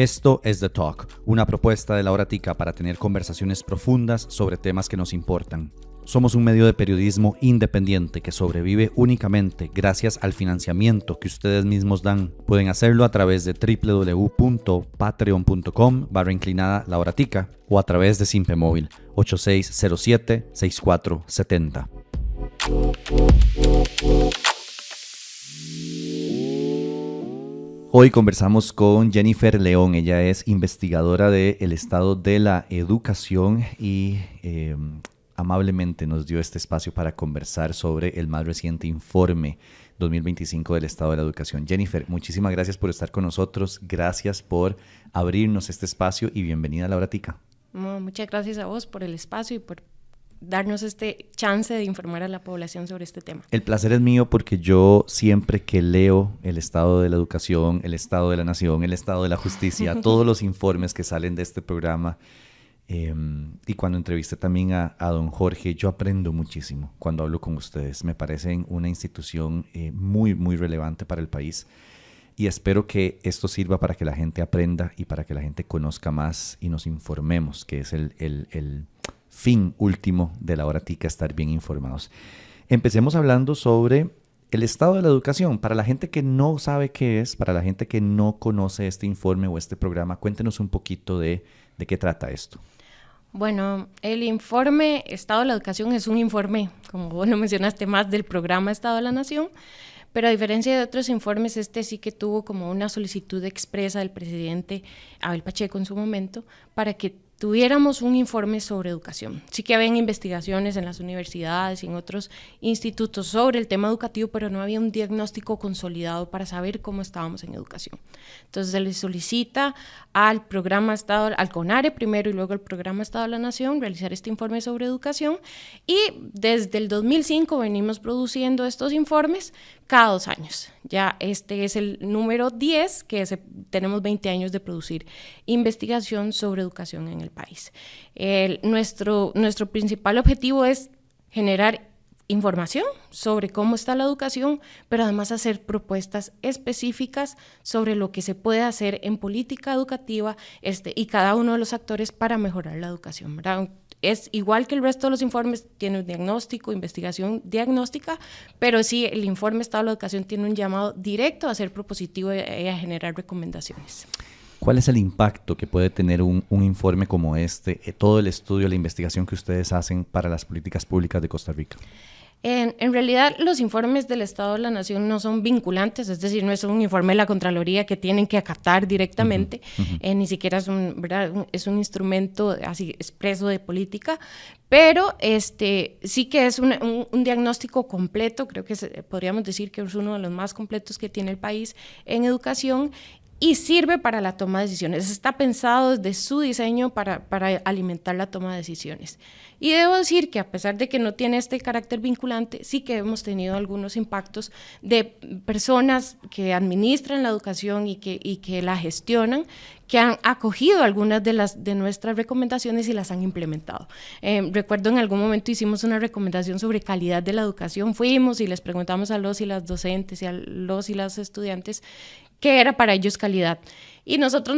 Esto es The Talk, una propuesta de La Hora Tica para tener conversaciones profundas sobre temas que nos importan. Somos un medio de periodismo independiente que sobrevive únicamente gracias al financiamiento que ustedes mismos dan. Pueden hacerlo a través de www.patreon.com/La Hora Tica o a través de Simpe Móvil 8607-6470. Hoy conversamos con Jennifer León. Ella es investigadora del Estado de la Educación y amablemente nos dio este espacio para conversar sobre el más reciente informe 2025 del Estado de la Educación. Jennifer, muchísimas gracias por estar con nosotros. Gracias por abrirnos este espacio y bienvenida a La Hora Tica. Muchas gracias a vos por el espacio y por darnos este chance de informar a la población sobre este tema. El placer es mío porque yo siempre que leo el estado de la educación, el estado de la nación, el estado de la justicia, todos los informes que salen de este programa y cuando entrevisté también a don Jorge, yo aprendo muchísimo cuando hablo con ustedes. Me parecen una institución muy, muy relevante para el país y espero que esto sirva para que la gente aprenda y para que la gente conozca más y nos informemos, que es el fin último de La Hora Tica, estar bien informados. Empecemos hablando sobre el estado de la educación. Para la gente que no sabe qué es, para la gente que no conoce este informe o este programa, cuéntenos un poquito de qué trata esto. Bueno, el informe Estado de la Educación es un informe, como vos lo mencionaste, más del programa Estado de la Nación, pero a diferencia de otros informes, este sí que tuvo como una solicitud expresa del presidente Abel Pacheco en su momento para que tuviéramos un informe sobre educación. Sí que habían investigaciones en las universidades y en otros institutos sobre el tema educativo, pero no había un diagnóstico consolidado para saber cómo estábamos en educación. Entonces se le solicita al programa Estado, al CONARE primero y luego al programa Estado de la Nación realizar este informe sobre educación y desde el 2005 venimos produciendo estos informes cada 2 años. Ya este es el número 10 que tenemos 20 años de producir investigación sobre educación en el país. Nuestro principal objetivo es generar información sobre cómo está la educación, pero además hacer propuestas específicas sobre lo que se puede hacer en política educativa y cada uno de los actores para mejorar la educación, ¿verdad? Es igual que el resto de los informes, tiene un diagnóstico, investigación diagnóstica, pero sí el informe Estado de la Educación tiene un llamado directo a ser propositivo y a generar recomendaciones. ¿Cuál es el impacto que puede tener un informe como este, todo el estudio, la investigación que ustedes hacen para las políticas públicas de Costa Rica? En realidad, los informes del Estado de la Nación no son vinculantes, es decir, no es un informe de la Contraloría que tienen que acatar directamente, ni siquiera es es un instrumento así expreso de política, pero sí que es un diagnóstico completo, creo que podríamos decir que es uno de los más completos que tiene el país en educación, y sirve para la toma de decisiones. Está pensado desde su diseño para alimentar la toma de decisiones. Y debo decir que a pesar de que no tiene este carácter vinculante, sí que hemos tenido algunos impactos de personas que administran la educación y que la gestionan, que han acogido algunas de nuestras recomendaciones y las han implementado. Recuerdo en algún momento hicimos una recomendación sobre calidad de la educación, fuimos y les preguntamos a los y las docentes y a los y las estudiantes qué era para ellos calidad. Y nosotros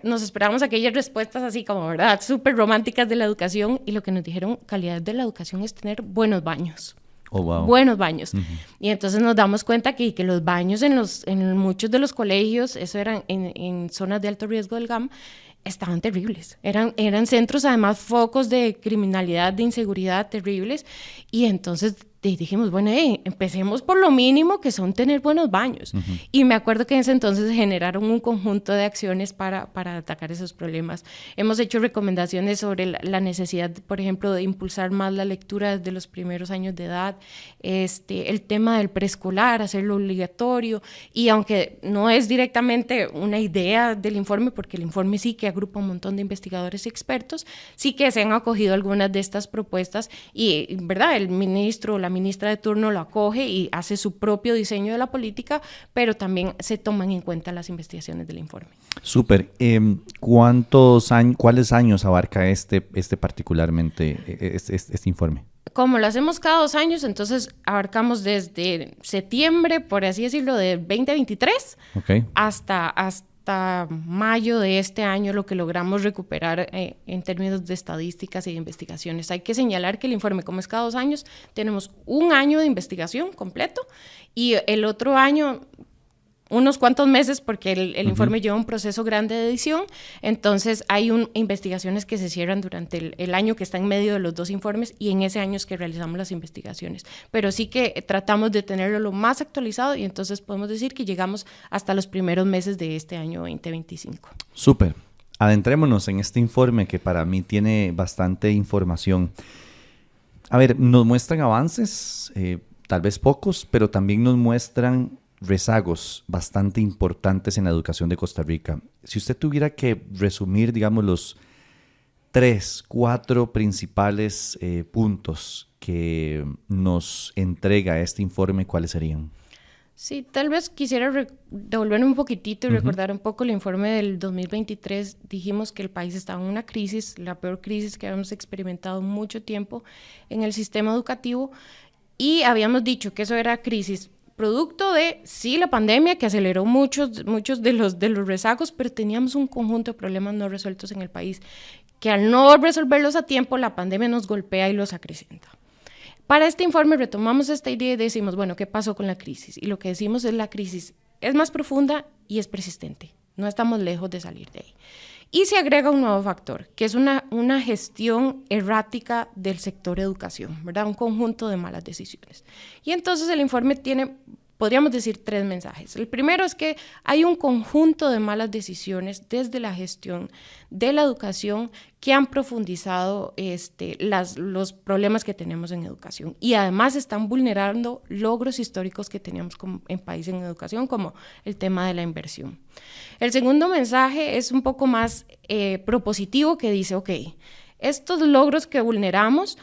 nos esperábamos aquellas respuestas así como, ¿verdad?, súper románticas de la educación, y lo que nos dijeron, calidad de la educación es tener buenos baños. Oh, wow. Buenos baños. Y entonces nos damos cuenta que los baños en muchos de los colegios, eso eran en zonas de alto riesgo del GAM, estaban terribles. Eran centros, además, focos de criminalidad, de inseguridad terribles. Y entonces dijimos, bueno, empecemos por lo mínimo, que son tener buenos baños. Y me acuerdo que en ese entonces generaron un conjunto de acciones para atacar esos problemas. Hemos hecho recomendaciones sobre la necesidad, por ejemplo, de impulsar más la lectura desde los primeros años de edad, el tema del preescolar, hacerlo obligatorio, y aunque no es directamente una idea del informe, porque el informe sí que agrupa un montón de investigadores y expertos, sí que se han acogido algunas de estas propuestas y, ¿verdad?, el ministro o la ministra de turno lo acoge y hace su propio diseño de la política, pero también se toman en cuenta las investigaciones del informe. Súper. ¿Cuáles años abarca particularmente este informe? Como lo hacemos cada 2 años, entonces abarcamos desde septiembre, por así decirlo, de 2023 okay, hasta hasta mayo de este año lo que logramos recuperar en términos de estadísticas y de investigaciones. Hay que señalar que el informe, como es cada 2 años, tenemos un año de investigación completo y el otro año unos cuantos meses, porque el informe lleva un proceso grande de edición, entonces hay investigaciones que se cierran durante el año que está en medio de los 2 informes, y en ese año es que realizamos las investigaciones. Pero sí que tratamos de tenerlo lo más actualizado, y entonces podemos decir que llegamos hasta los primeros meses de este año 2025. Súper. Adentrémonos en este informe que para mí tiene bastante información. A ver, nos muestran avances, tal vez pocos, pero también nos muestran rezagos bastante importantes en la educación de Costa Rica. Si usted tuviera que resumir, digamos, los 3, 4 principales puntos que nos entrega este informe, ¿cuáles serían? Sí, tal vez quisiera devolverme un poquitito y recordar un poco el informe del 2023. Dijimos que el país estaba en una crisis, la peor crisis que habíamos experimentado mucho tiempo en el sistema educativo, y habíamos dicho que eso era crisis producto de, sí, la pandemia que aceleró muchos de los rezagos, pero teníamos un conjunto de problemas no resueltos en el país, que al no resolverlos a tiempo, la pandemia nos golpea y los acrecenta. Para este informe retomamos esta idea y decimos, bueno, ¿qué pasó con la crisis? Y lo que decimos es la crisis es más profunda y es persistente. No estamos lejos de salir de ahí. Y se agrega un nuevo factor, que es una gestión errática del sector educación, ¿verdad? Un conjunto de malas decisiones. Y entonces el informe tiene, podríamos decir, 3 mensajes. El primero es que hay un conjunto de malas decisiones desde la gestión de la educación que han profundizado los problemas que tenemos en educación, y además están vulnerando logros históricos que teníamos en país en educación, como el tema de la inversión. El segundo mensaje es un poco más propositivo, que dice, ok, estos logros que vulneramos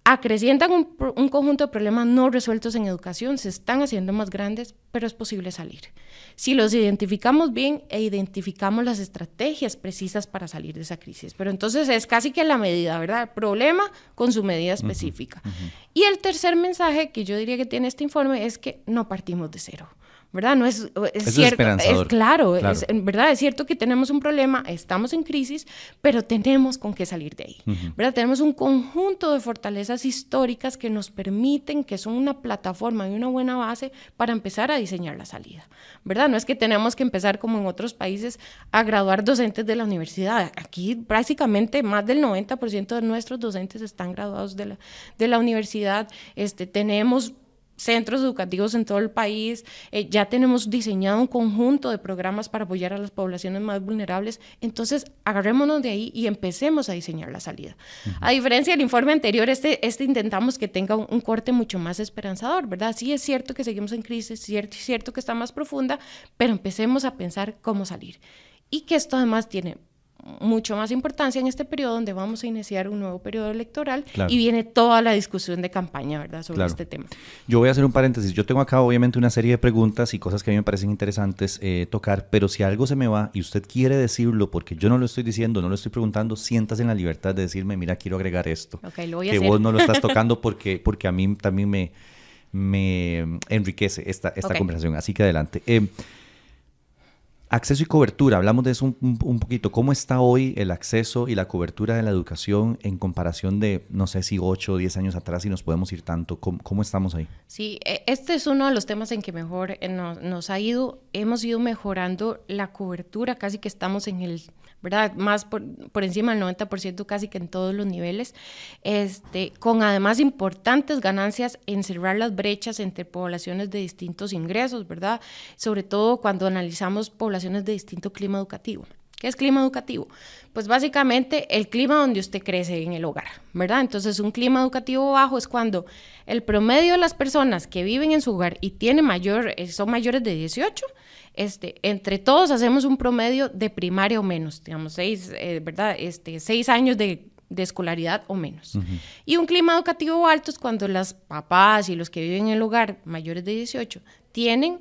acrecientan un conjunto de problemas no resueltos en educación, se están haciendo más grandes, pero es posible salir. Si los identificamos bien e identificamos las estrategias precisas para salir de esa crisis. Pero entonces es casi que la medida, ¿verdad? El problema con su medida específica. Y el tercer mensaje que yo diría que tiene este informe es que no partimos de cero, ¿verdad? No es cierto, esperanzador. Claro. ¿Verdad? Es cierto que tenemos un problema, estamos en crisis, pero tenemos con qué salir de ahí, ¿verdad? Tenemos un conjunto de fortalezas históricas que nos permiten, que son una plataforma y una buena base para empezar a diseñar la salida, ¿verdad? No es que tenemos que empezar como en otros países a graduar docentes de la universidad. Aquí prácticamente más del 90% de nuestros docentes están graduados de la universidad. Tenemos centros educativos en todo el país, ya tenemos diseñado un conjunto de programas para apoyar a las poblaciones más vulnerables. Entonces agarrémonos de ahí y empecemos a diseñar la salida. A diferencia del informe anterior, intentamos que tenga un corte mucho más esperanzador, ¿verdad? Sí, es cierto que seguimos en crisis, es cierto que está más profunda, pero empecemos a pensar cómo salir, y que esto además tiene mucho más importancia en este periodo donde vamos a iniciar un nuevo periodo electoral, y viene toda la discusión de campaña, ¿verdad?, sobre este tema. Yo voy a hacer un paréntesis. Yo tengo acá obviamente una serie de preguntas y cosas que a mí me parecen interesantes tocar, pero si algo se me va y usted quiere decirlo, porque yo no lo estoy diciendo, no lo estoy preguntando, siéntase en la libertad de decirme, mira, quiero agregar esto. Okay, lo voy a que hacer. Vos no lo estás tocando porque a mí también me enriquece esta conversación. Así que adelante. Acceso y cobertura, hablamos de eso un poquito. ¿Cómo está hoy el acceso y la cobertura de la educación en comparación de, no sé si 8 o 10 años atrás, y nos podemos ir tanto? ¿Cómo estamos ahí? Sí, este es uno de los temas en que mejor nos ha ido. Hemos ido mejorando la cobertura, casi que estamos en el, ¿verdad?, más por encima del 90%, casi que en todos los niveles, con además importantes ganancias en cerrar las brechas entre poblaciones de distintos ingresos, ¿verdad? Sobre todo cuando analizamos poblaciones de distinto clima educativo. ¿Qué es clima educativo? Pues básicamente el clima donde usted crece en el hogar, ¿verdad? Entonces un clima educativo bajo es cuando el promedio de las personas que viven en su hogar y son mayores de 18, entre todos hacemos un promedio de primaria o menos, digamos 6, ¿verdad? 6 años de escolaridad o menos. Y un clima educativo alto es cuando las papás y los que viven en el hogar mayores de 18 tienen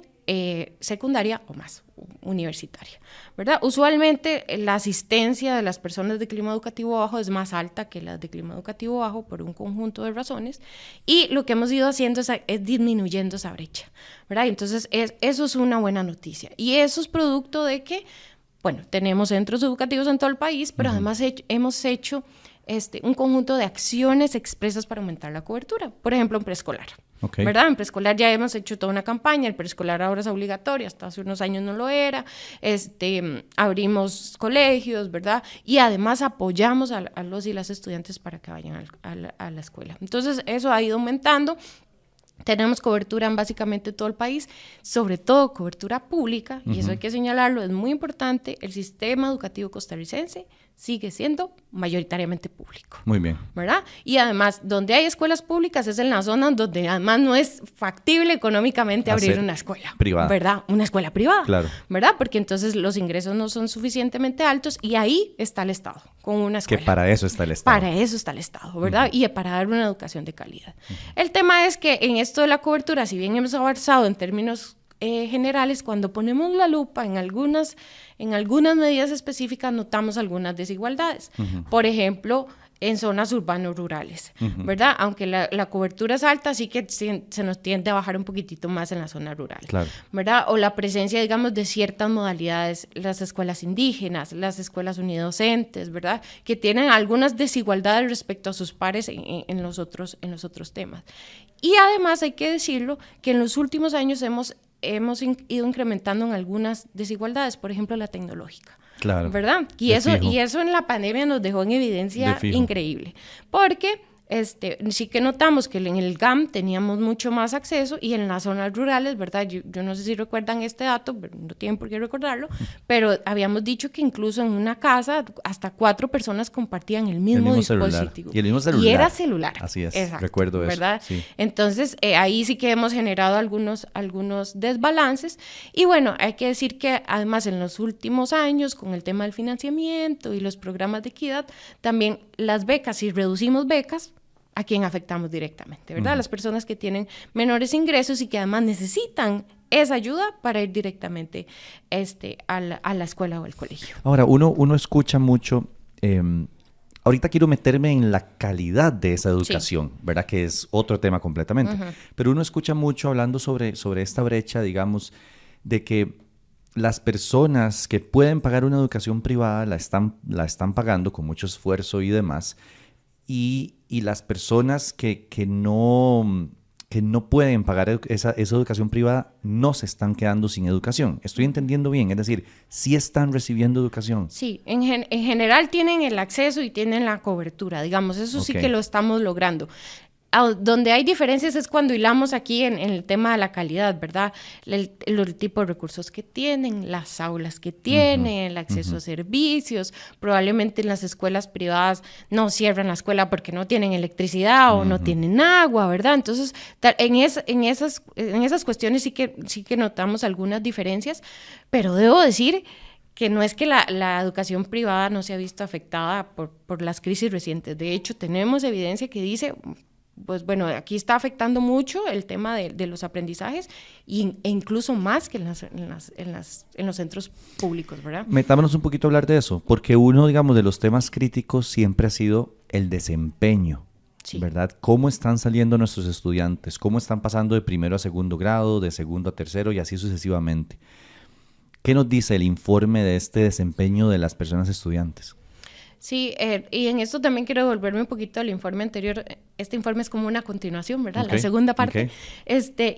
secundaria o más, universitaria, ¿verdad? Usualmente la asistencia de las personas de clima educativo bajo es más alta que las de clima educativo bajo por un conjunto de razones, y lo que hemos ido haciendo es disminuyendo esa brecha, ¿verdad? Entonces eso es una buena noticia, y eso es producto de que, bueno, tenemos centros educativos en todo el país, pero además hemos hecho un conjunto de acciones expresas para aumentar la cobertura. Por ejemplo, en preescolar. Okay. ¿Verdad? En preescolar ya hemos hecho toda una campaña, el preescolar ahora es obligatorio, hasta hace unos años no lo era, abrimos colegios, ¿verdad? Y además apoyamos a los y las estudiantes para que vayan a la escuela. Entonces, eso ha ido aumentando. Tenemos cobertura en básicamente todo el país, sobre todo cobertura pública, y eso hay que señalarlo, es muy importante. El sistema educativo costarricense sigue siendo mayoritariamente público. Muy bien. ¿Verdad? Y además, donde hay escuelas públicas es en la zona donde además no es factible económicamente abrir una escuela privada. ¿Verdad? Una escuela privada. Claro. ¿Verdad? Porque entonces los ingresos no son suficientemente altos y ahí está el Estado con una escuela. Que para eso está el Estado. Para eso está el Estado, ¿verdad? Y para dar una educación de calidad. El tema es que en esto de la cobertura, si bien hemos avanzado en términos generales, cuando ponemos la lupa en algunas medidas específicas, notamos algunas desigualdades. Por ejemplo, en zonas urbanos-rurales, ¿verdad? Aunque la cobertura es alta, sí que se nos tiende a bajar un poquitito más en la zona rural, claro. ¿verdad? O la presencia, digamos, de ciertas modalidades, las escuelas indígenas, las escuelas unidocentes, ¿verdad? Que tienen algunas desigualdades respecto a sus pares en los otros temas. Y además hay que decirlo que en los últimos años hemos ido incrementando en algunas desigualdades, por ejemplo, la tecnológica. Claro. ¿Verdad? Y eso en la pandemia nos dejó en evidencia increíble. Porque sí que notamos que en el GAM teníamos mucho más acceso y en las zonas rurales, ¿verdad? Yo no sé si recuerdan este dato, pero no tienen por qué recordarlo, pero habíamos dicho que incluso en una casa hasta 4 personas compartían el mismo dispositivo. Y el mismo celular. Y era celular. Así es, exacto, recuerdo eso. ¿Verdad? Sí. Entonces, ahí sí que hemos generado algunos desbalances. Y bueno, hay que decir que además en los últimos años, con el tema del financiamiento y los programas de equidad, también las becas, si reducimos becas, a quien afectamos directamente, ¿verdad? Las personas que tienen menores ingresos y que además necesitan esa ayuda para ir directamente a la escuela o al colegio. Ahora, uno escucha mucho, ahorita quiero meterme en la calidad de esa educación, sí, ¿verdad? Que es otro tema completamente, pero uno escucha mucho hablando sobre esta brecha, digamos, de que las personas que pueden pagar una educación privada la están pagando con mucho esfuerzo y demás, y las personas que no pueden pagar esa educación privada no se están quedando sin educación. Estoy entendiendo bien, es decir, sí están recibiendo educación. Sí, en general tienen el acceso y tienen la cobertura, digamos, eso sí que lo estamos logrando. Donde hay diferencias es cuando hilamos aquí en el tema de la calidad, ¿verdad? El tipo de recursos que tienen, las aulas que tienen, el acceso a servicios. Probablemente en las escuelas privadas no cierran la escuela porque no tienen electricidad o no tienen agua, ¿verdad? Entonces, en esas cuestiones sí que notamos algunas diferencias, pero debo decir que no es que la educación privada no se ha visto afectada por las crisis recientes. De hecho, tenemos evidencia que dice, pues bueno, aquí está afectando mucho el tema de los aprendizajes e incluso más que en los centros públicos, ¿verdad? Metámonos un poquito a hablar de eso, porque uno, digamos, de los temas críticos siempre ha sido el desempeño, sí, ¿verdad? ¿Cómo están saliendo nuestros estudiantes? ¿Cómo están pasando de primero a segundo grado, de segundo a tercero y así sucesivamente? ¿Qué nos dice el informe de este desempeño de las personas estudiantes? Sí, y en esto también quiero devolverme un poquito al informe anterior. Este informe es como una continuación, ¿verdad? La segunda parte.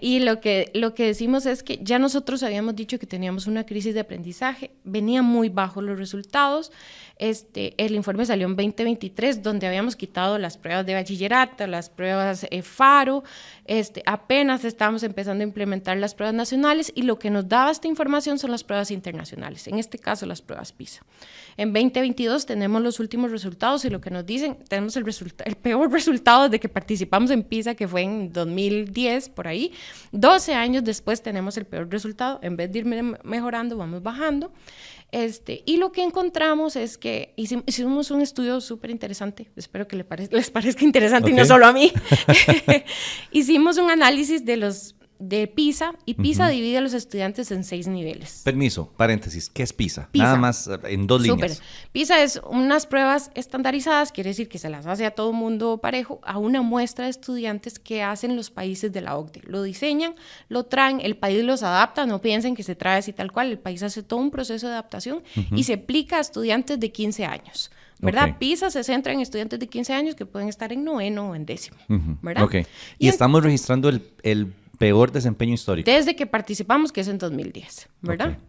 Y lo que decimos es que ya nosotros habíamos dicho que teníamos una crisis de aprendizaje, venían muy bajos los resultados. El informe salió en 2023, donde habíamos quitado las pruebas de bachillerato, las pruebas FARO, apenas estábamos empezando a implementar las pruebas nacionales y lo que nos daba esta información son las pruebas internacionales, en este caso las pruebas PISA. En 2022 tenemos los últimos resultados y lo que nos dicen, tenemos el peor resultado desde que participamos en PISA, que fue en 2010, por ahí. 12 años después tenemos el peor resultado, en vez de ir mejorando, vamos bajando. Y lo que encontramos es que hicimos un estudio súper interesante, espero que les parezca interesante y no solo a mí. Hicimos un análisis de de PISA, y PISA divide a los estudiantes en 6 niveles. Permiso, paréntesis, ¿qué es PISA? PISA. Nada más en 2 líneas. PISA es unas pruebas estandarizadas, quiere decir que se las hace a todo mundo parejo, a una muestra de estudiantes que hacen los países de la OCDE. Lo diseñan, lo traen, el país los adapta, no piensen que se trae así tal cual, el país hace todo un proceso de adaptación y se aplica a estudiantes de 15 años. ¿Verdad? Okay. PISA se centra en estudiantes de 15 años que pueden estar en 9º o en 10º, ¿verdad? Okay. Y estamos registrando el peor desempeño histórico. Desde que participamos, que es en 2010, ¿verdad?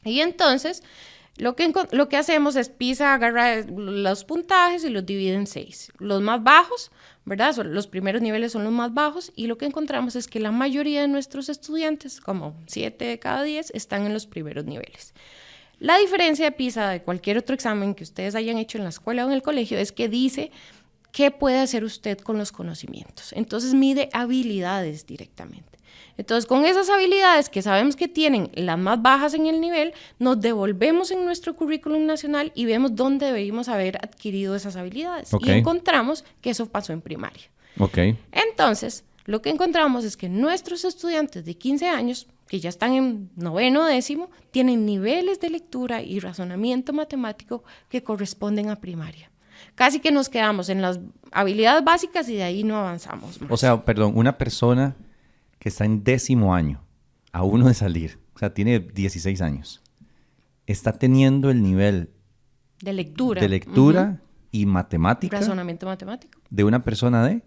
Okay. Y entonces, lo que hacemos es PISA agarra los puntajes y los divide en 6. Los más bajos, ¿verdad? Los primeros niveles son los más bajos, y lo que encontramos es que la mayoría de nuestros estudiantes, como 7 de cada 10, están en los primeros niveles. La diferencia de PISA de cualquier otro examen que ustedes hayan hecho en la escuela o en el colegio es que dice qué puede hacer usted con los conocimientos. Entonces mide habilidades directamente. Entonces, con esas habilidades que sabemos que tienen las más bajas en el nivel, nos devolvemos en nuestro currículum nacional y vemos dónde deberíamos haber adquirido esas habilidades. Okay. Y encontramos que eso pasó en primaria. Okay. Entonces, lo que encontramos es que nuestros estudiantes de 15 años, que ya están en 9º o 10º, tienen niveles de lectura y razonamiento matemático que corresponden a primaria. Casi que nos quedamos en las habilidades básicas y de ahí no avanzamos más. O sea, perdón, una persona que está en 10º año, a uno de salir, o sea, tiene 16 años, está teniendo el nivel de lectura, y matemática. Razonamiento matemático. De una persona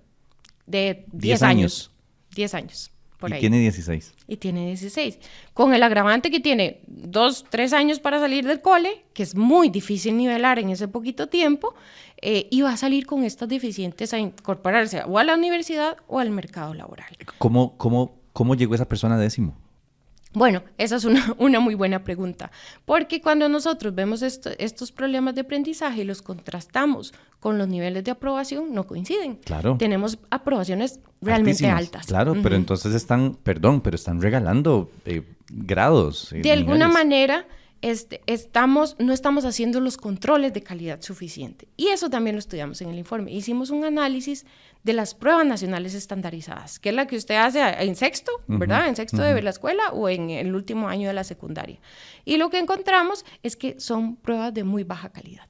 de 10 años. 10 años. Por ahí. Tiene 16. Y tiene 16. Con el agravante que tiene 2, 3 años para salir del cole, que es muy difícil nivelar en ese poquito tiempo, y va a salir con estas deficientes a incorporarse o a la universidad o al mercado laboral. ¿Cómo llegó esa persona a 10º? Bueno, esa es una muy buena pregunta, porque cuando nosotros vemos estos problemas de aprendizaje y los contrastamos con los niveles de aprobación, no coinciden. Claro. Tenemos aprobaciones realmente altas. Claro, pero entonces están regalando grados. De alguna manera, no estamos haciendo los controles de calidad suficiente. Y eso también lo estudiamos en el informe. Hicimos un análisis de las pruebas nacionales estandarizadas, que es la que usted hace en sexto, ¿verdad? En sexto de la escuela o en el último año de la secundaria. Y lo que encontramos es que son pruebas de muy baja calidad.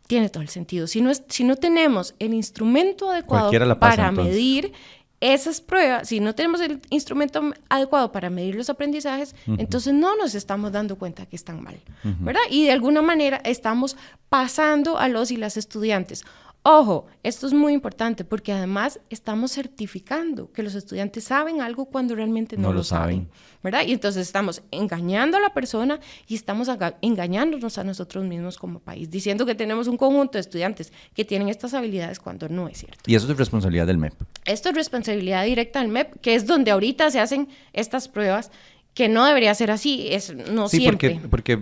Tiene todo el sentido. Si no tenemos el instrumento adecuado para medir esas pruebas, si no tenemos el instrumento adecuado para medir los aprendizajes, entonces no nos estamos dando cuenta que están mal, ¿verdad? Y de alguna manera estamos pasando a los y las estudiantes. Ojo, esto es muy importante porque además estamos certificando que los estudiantes saben algo cuando realmente no lo saben, ¿verdad? Y entonces estamos engañando a la persona y estamos engañándonos a nosotros mismos como país, diciendo que tenemos un conjunto de estudiantes que tienen estas habilidades cuando no es cierto. Y eso es responsabilidad del MEP. Esto es responsabilidad directa del MEP, que es donde ahorita se hacen estas pruebas, que no debería ser así, no siempre. Sí, porque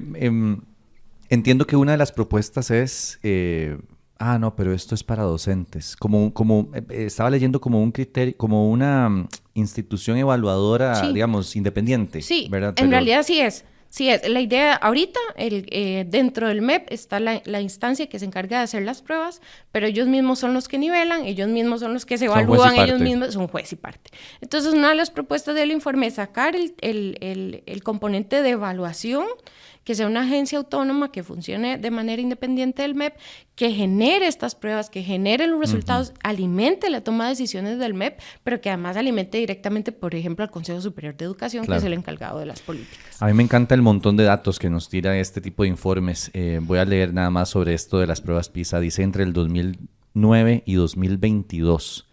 entiendo que una de las propuestas es... no, pero esto es para docentes. Estaba leyendo como un criterio, como una institución evaluadora, digamos, independiente. Sí, ¿verdad? En realidad sí es. Sí es. La idea ahorita, dentro del MEP está la instancia que se encarga de hacer las pruebas, pero ellos mismos son los que nivelan, ellos mismos son los que se evalúan, ellos mismos son juez y parte. Entonces, una de las propuestas del informe es sacar el componente de evaluación, que sea una agencia autónoma que funcione de manera independiente del MEP, que genere estas pruebas, que genere los resultados, alimente la toma de decisiones del MEP, pero que además alimente directamente, por ejemplo, al Consejo Superior de Educación, que es el encargado de las políticas. A mí me encanta el montón de datos que nos tira este tipo de informes. Voy a leer nada más sobre esto de las pruebas PISA. Dice, entre el 2009 y 2022,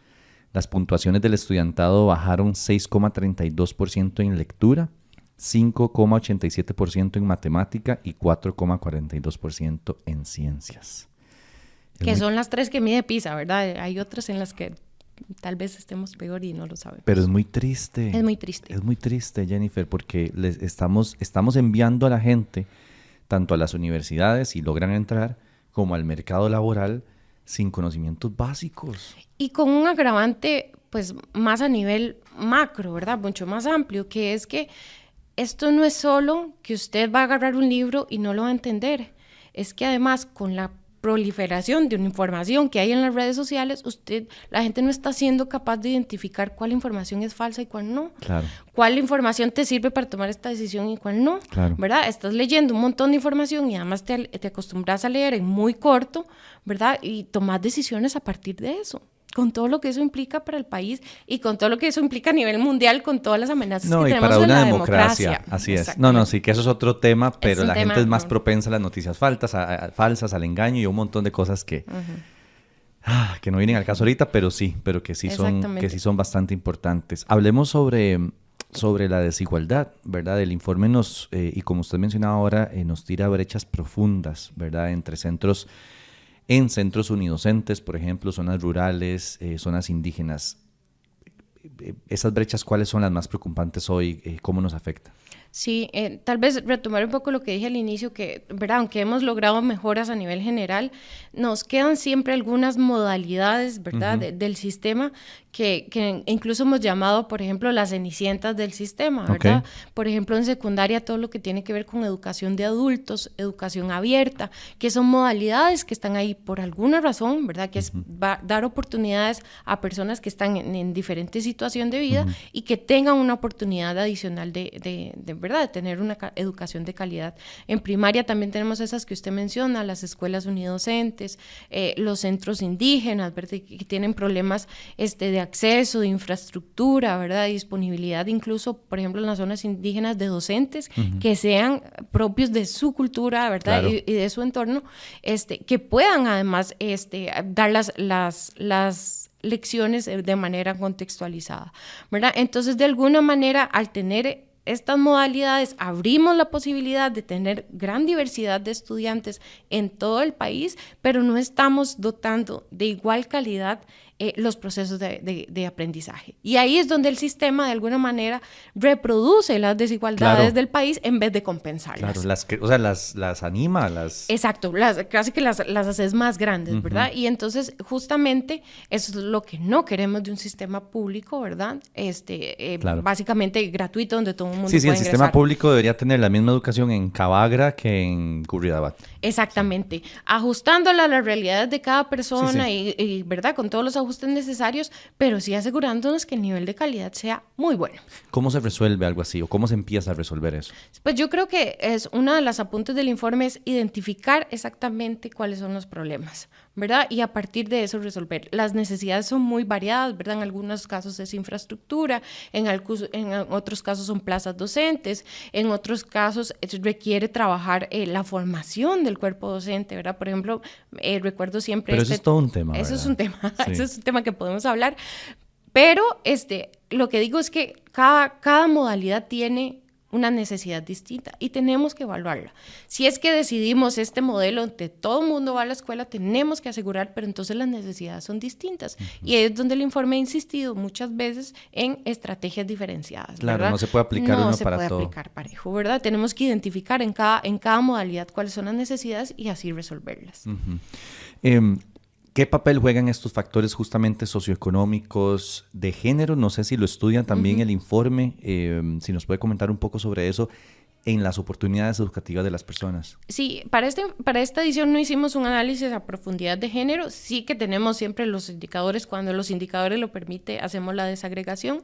las puntuaciones del estudiantado bajaron 6,32% en lectura, 5,87% en matemática y 4,42% en ciencias. Que son las 3 que mide PISA, ¿verdad? Hay otras en las que tal vez estemos peor y no lo sabemos. Pero es muy triste. Es muy triste. Es muy triste, Jennifer, porque estamos enviando a la gente, tanto a las universidades, si logran entrar, como al mercado laboral, sin conocimientos básicos. Y con un agravante, pues, más a nivel macro, ¿verdad? Mucho más amplio, que es que esto no es solo que usted va a agarrar un libro y no lo va a entender. Es que además, con la proliferación de una información que hay en las redes sociales, la gente no está siendo capaz de identificar cuál información es falsa y cuál no. Claro. Cuál información te sirve para tomar esta decisión y cuál no. Claro. ¿Verdad? Estás leyendo un montón de información y además te acostumbras a leer en muy corto, ¿verdad? Y tomas decisiones a partir de eso, con todo lo que eso implica para el país y con todo lo que eso implica a nivel mundial, con todas las amenazas que tenemos para en una la democracia. Así es. No, sí, que eso es otro tema, pero la gente es más propensa a las noticias falsas, al engaño y un montón de cosas que no vienen al caso ahorita, pero que sí son bastante importantes. Hablemos sobre la desigualdad, ¿verdad? El informe y como usted mencionaba ahora, nos tira brechas profundas, ¿verdad? En centros unidocentes, por ejemplo, zonas rurales, zonas indígenas. Esas brechas, ¿cuáles son las más preocupantes hoy? ¿Cómo nos afecta? Sí, tal vez retomar un poco lo que dije al inicio, que, ¿verdad? Aunque hemos logrado mejoras a nivel general, nos quedan siempre algunas modalidades, ¿verdad? Del sistema que incluso hemos llamado, por ejemplo, las cenicientas del sistema, ¿verdad? Okay. Por ejemplo, en secundaria, todo lo que tiene que ver con educación de adultos, educación abierta, que son modalidades que están ahí por alguna razón, ¿verdad? Que es dar oportunidades a personas que están en diferentes situaciones de vida y que tengan una oportunidad adicional de ¿verdad? De tener una educación de calidad. En primaria también tenemos esas que usted menciona, las escuelas unidocentes, los centros indígenas, ¿verdad? Que tienen problemas de acceso, de infraestructura, ¿verdad? De disponibilidad, incluso, por ejemplo, en las zonas indígenas, de docentes que sean propios de su cultura, ¿verdad? Claro. Y de su entorno, que puedan además dar las lecciones de manera contextualizada, ¿verdad? Entonces, de alguna manera, al tener estas modalidades, abrimos la posibilidad de tener gran diversidad de estudiantes en todo el país, pero no estamos dotando de igual calidad los procesos de aprendizaje. Y ahí es donde el sistema, de alguna manera, reproduce las desigualdades del país en vez de compensarlas. Claro, las anima, Exacto, casi que las haces más grandes, ¿verdad? Y entonces, justamente, eso es lo que no queremos de un sistema público, ¿verdad? Claro. Básicamente gratuito, donde todo el mundo puede ingresar. El sistema público debería tener la misma educación en Cabagra que en Curridabat. Exactamente. Ajustándola a las realidades de cada persona y ¿verdad? Con todos los ajustes necesarios, pero sí asegurándonos que el nivel de calidad sea muy bueno. ¿Cómo se resuelve algo así o cómo se empieza a resolver eso? Pues yo creo que es una de las apuntes del informe es identificar exactamente cuáles son los problemas, ¿verdad? Y a partir de eso resolver. Las necesidades son muy variadas, ¿verdad? En algunos casos es infraestructura, en otros casos son plazas docentes, en otros casos requiere trabajar la formación del cuerpo docente, ¿verdad? Por ejemplo, recuerdo siempre... Pero eso es todo un tema, Eso ¿verdad? Es un tema, sí. Eso es un tema que podemos hablar, pero lo que digo es que cada modalidad tiene una necesidad distinta y tenemos que evaluarla. Si es que decidimos este modelo donde todo el mundo va a la escuela, tenemos que asegurar, pero entonces las necesidades son distintas. Y es donde el informe ha insistido muchas veces en estrategias diferenciadas. Claro, ¿verdad? No se puede aplicar uno para todo. No se puede aplicar parejo, ¿verdad? Tenemos que identificar en cada modalidad cuáles son las necesidades y así resolverlas. ¿Qué papel juegan estos factores justamente socioeconómicos de género? No sé si lo estudian también el informe, si nos puede comentar un poco sobre eso en las oportunidades educativas de las personas. Sí, para esta edición no hicimos un análisis a profundidad de género, sí que tenemos siempre los indicadores, cuando los indicadores lo permite hacemos la desagregación,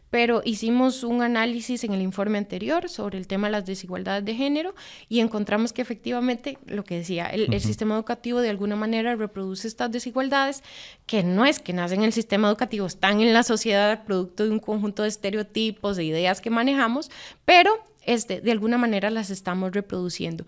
pero hicimos un análisis en el informe anterior sobre el tema de las desigualdades de género y encontramos que efectivamente, lo que decía, el sistema educativo de alguna manera reproduce estas desigualdades, que no es que nacen en el sistema educativo, están en la sociedad producto de un conjunto de estereotipos, de ideas que manejamos, pero de alguna manera las estamos reproduciendo.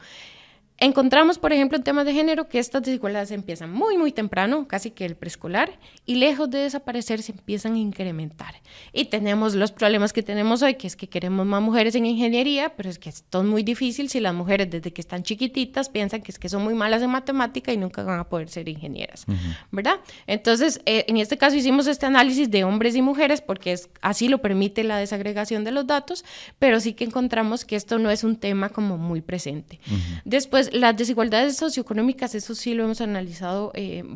Encontramos, por ejemplo, en temas de género que estas desigualdades empiezan muy, muy temprano, casi que el preescolar, y lejos de desaparecer se empiezan a incrementar. Y tenemos los problemas que tenemos hoy, que es que queremos más mujeres en ingeniería, pero es que esto es muy difícil si las mujeres desde que están chiquititas piensan que es que son muy malas en matemática y nunca van a poder ser ingenieras, ¿verdad? Entonces, en este caso hicimos este análisis de hombres y mujeres porque así lo permite la desagregación de los datos, pero sí que encontramos que esto no es un tema como muy presente. Después Entonces, las desigualdades socioeconómicas, eso sí lo hemos analizado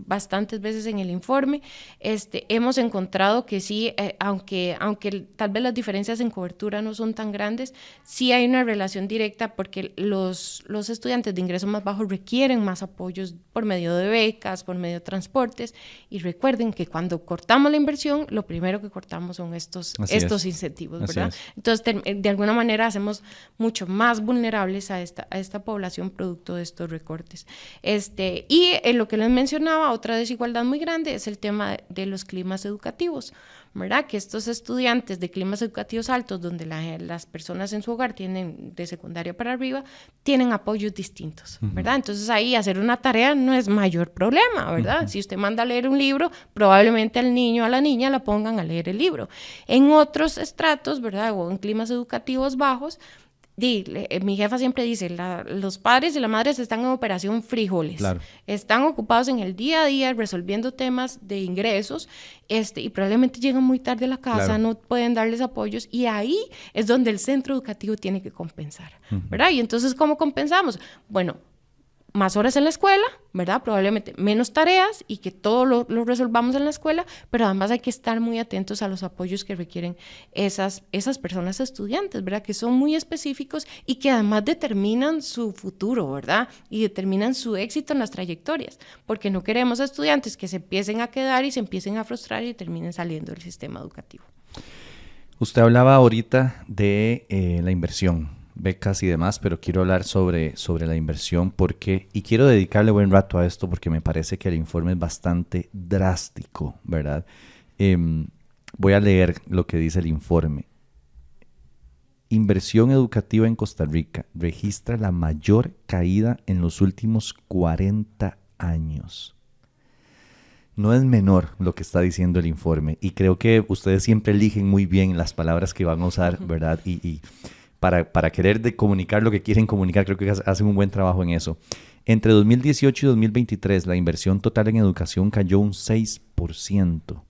bastantes veces en el informe. Hemos encontrado que sí, aunque tal vez las diferencias en cobertura no son tan grandes, sí hay una relación directa porque los estudiantes de ingresos más bajos requieren más apoyos por medio de becas, por medio de transportes, y recuerden que cuando cortamos la inversión, lo primero que cortamos son estos incentivos, ¿verdad? Entonces, de alguna manera hacemos mucho más vulnerables a esta población producto de estos recortes. Y en lo que les mencionaba, otra desigualdad muy grande es el tema de los climas educativos, ¿verdad? Que estos estudiantes de climas educativos altos, donde las personas en su hogar tienen de secundaria para arriba, tienen apoyos distintos, ¿verdad? Entonces ahí hacer una tarea no es mayor problema, ¿verdad? Si usted manda a leer un libro, probablemente al niño o a la niña la pongan a leer el libro. En otros estratos, ¿verdad? O en climas educativos bajos, mi jefa siempre dice, los padres y las madres están en operación frijoles, claro. Están ocupados en el día a día resolviendo temas de ingresos, y probablemente llegan muy tarde a la casa, claro. No pueden darles apoyos, y ahí es donde el centro educativo tiene que compensar, ¿verdad? Y entonces, ¿cómo compensamos? Bueno, más horas en la escuela, ¿verdad? Probablemente menos tareas y que todo lo resolvamos en la escuela, pero además hay que estar muy atentos a los apoyos que requieren esas personas estudiantes, ¿verdad? Que son muy específicos y que además determinan su futuro, ¿verdad? Y determinan su éxito en las trayectorias, porque no queremos estudiantes que se empiecen a quedar y se empiecen a frustrar y terminen saliendo del sistema educativo. Usted hablaba ahorita de la inversión, becas y demás, pero quiero hablar sobre la inversión y quiero dedicarle buen rato a esto porque me parece que el informe es bastante drástico, ¿verdad? Voy a leer lo que dice el informe. Inversión educativa en Costa Rica registra la mayor caída en los últimos 40 años. No es menor lo que está diciendo el informe y creo que ustedes siempre eligen muy bien las palabras que van a usar, ¿verdad? Y para querer comunicar lo que quieren comunicar, creo que hacen un buen trabajo en eso. Entre 2018 y 2023, la inversión total en educación cayó un 6%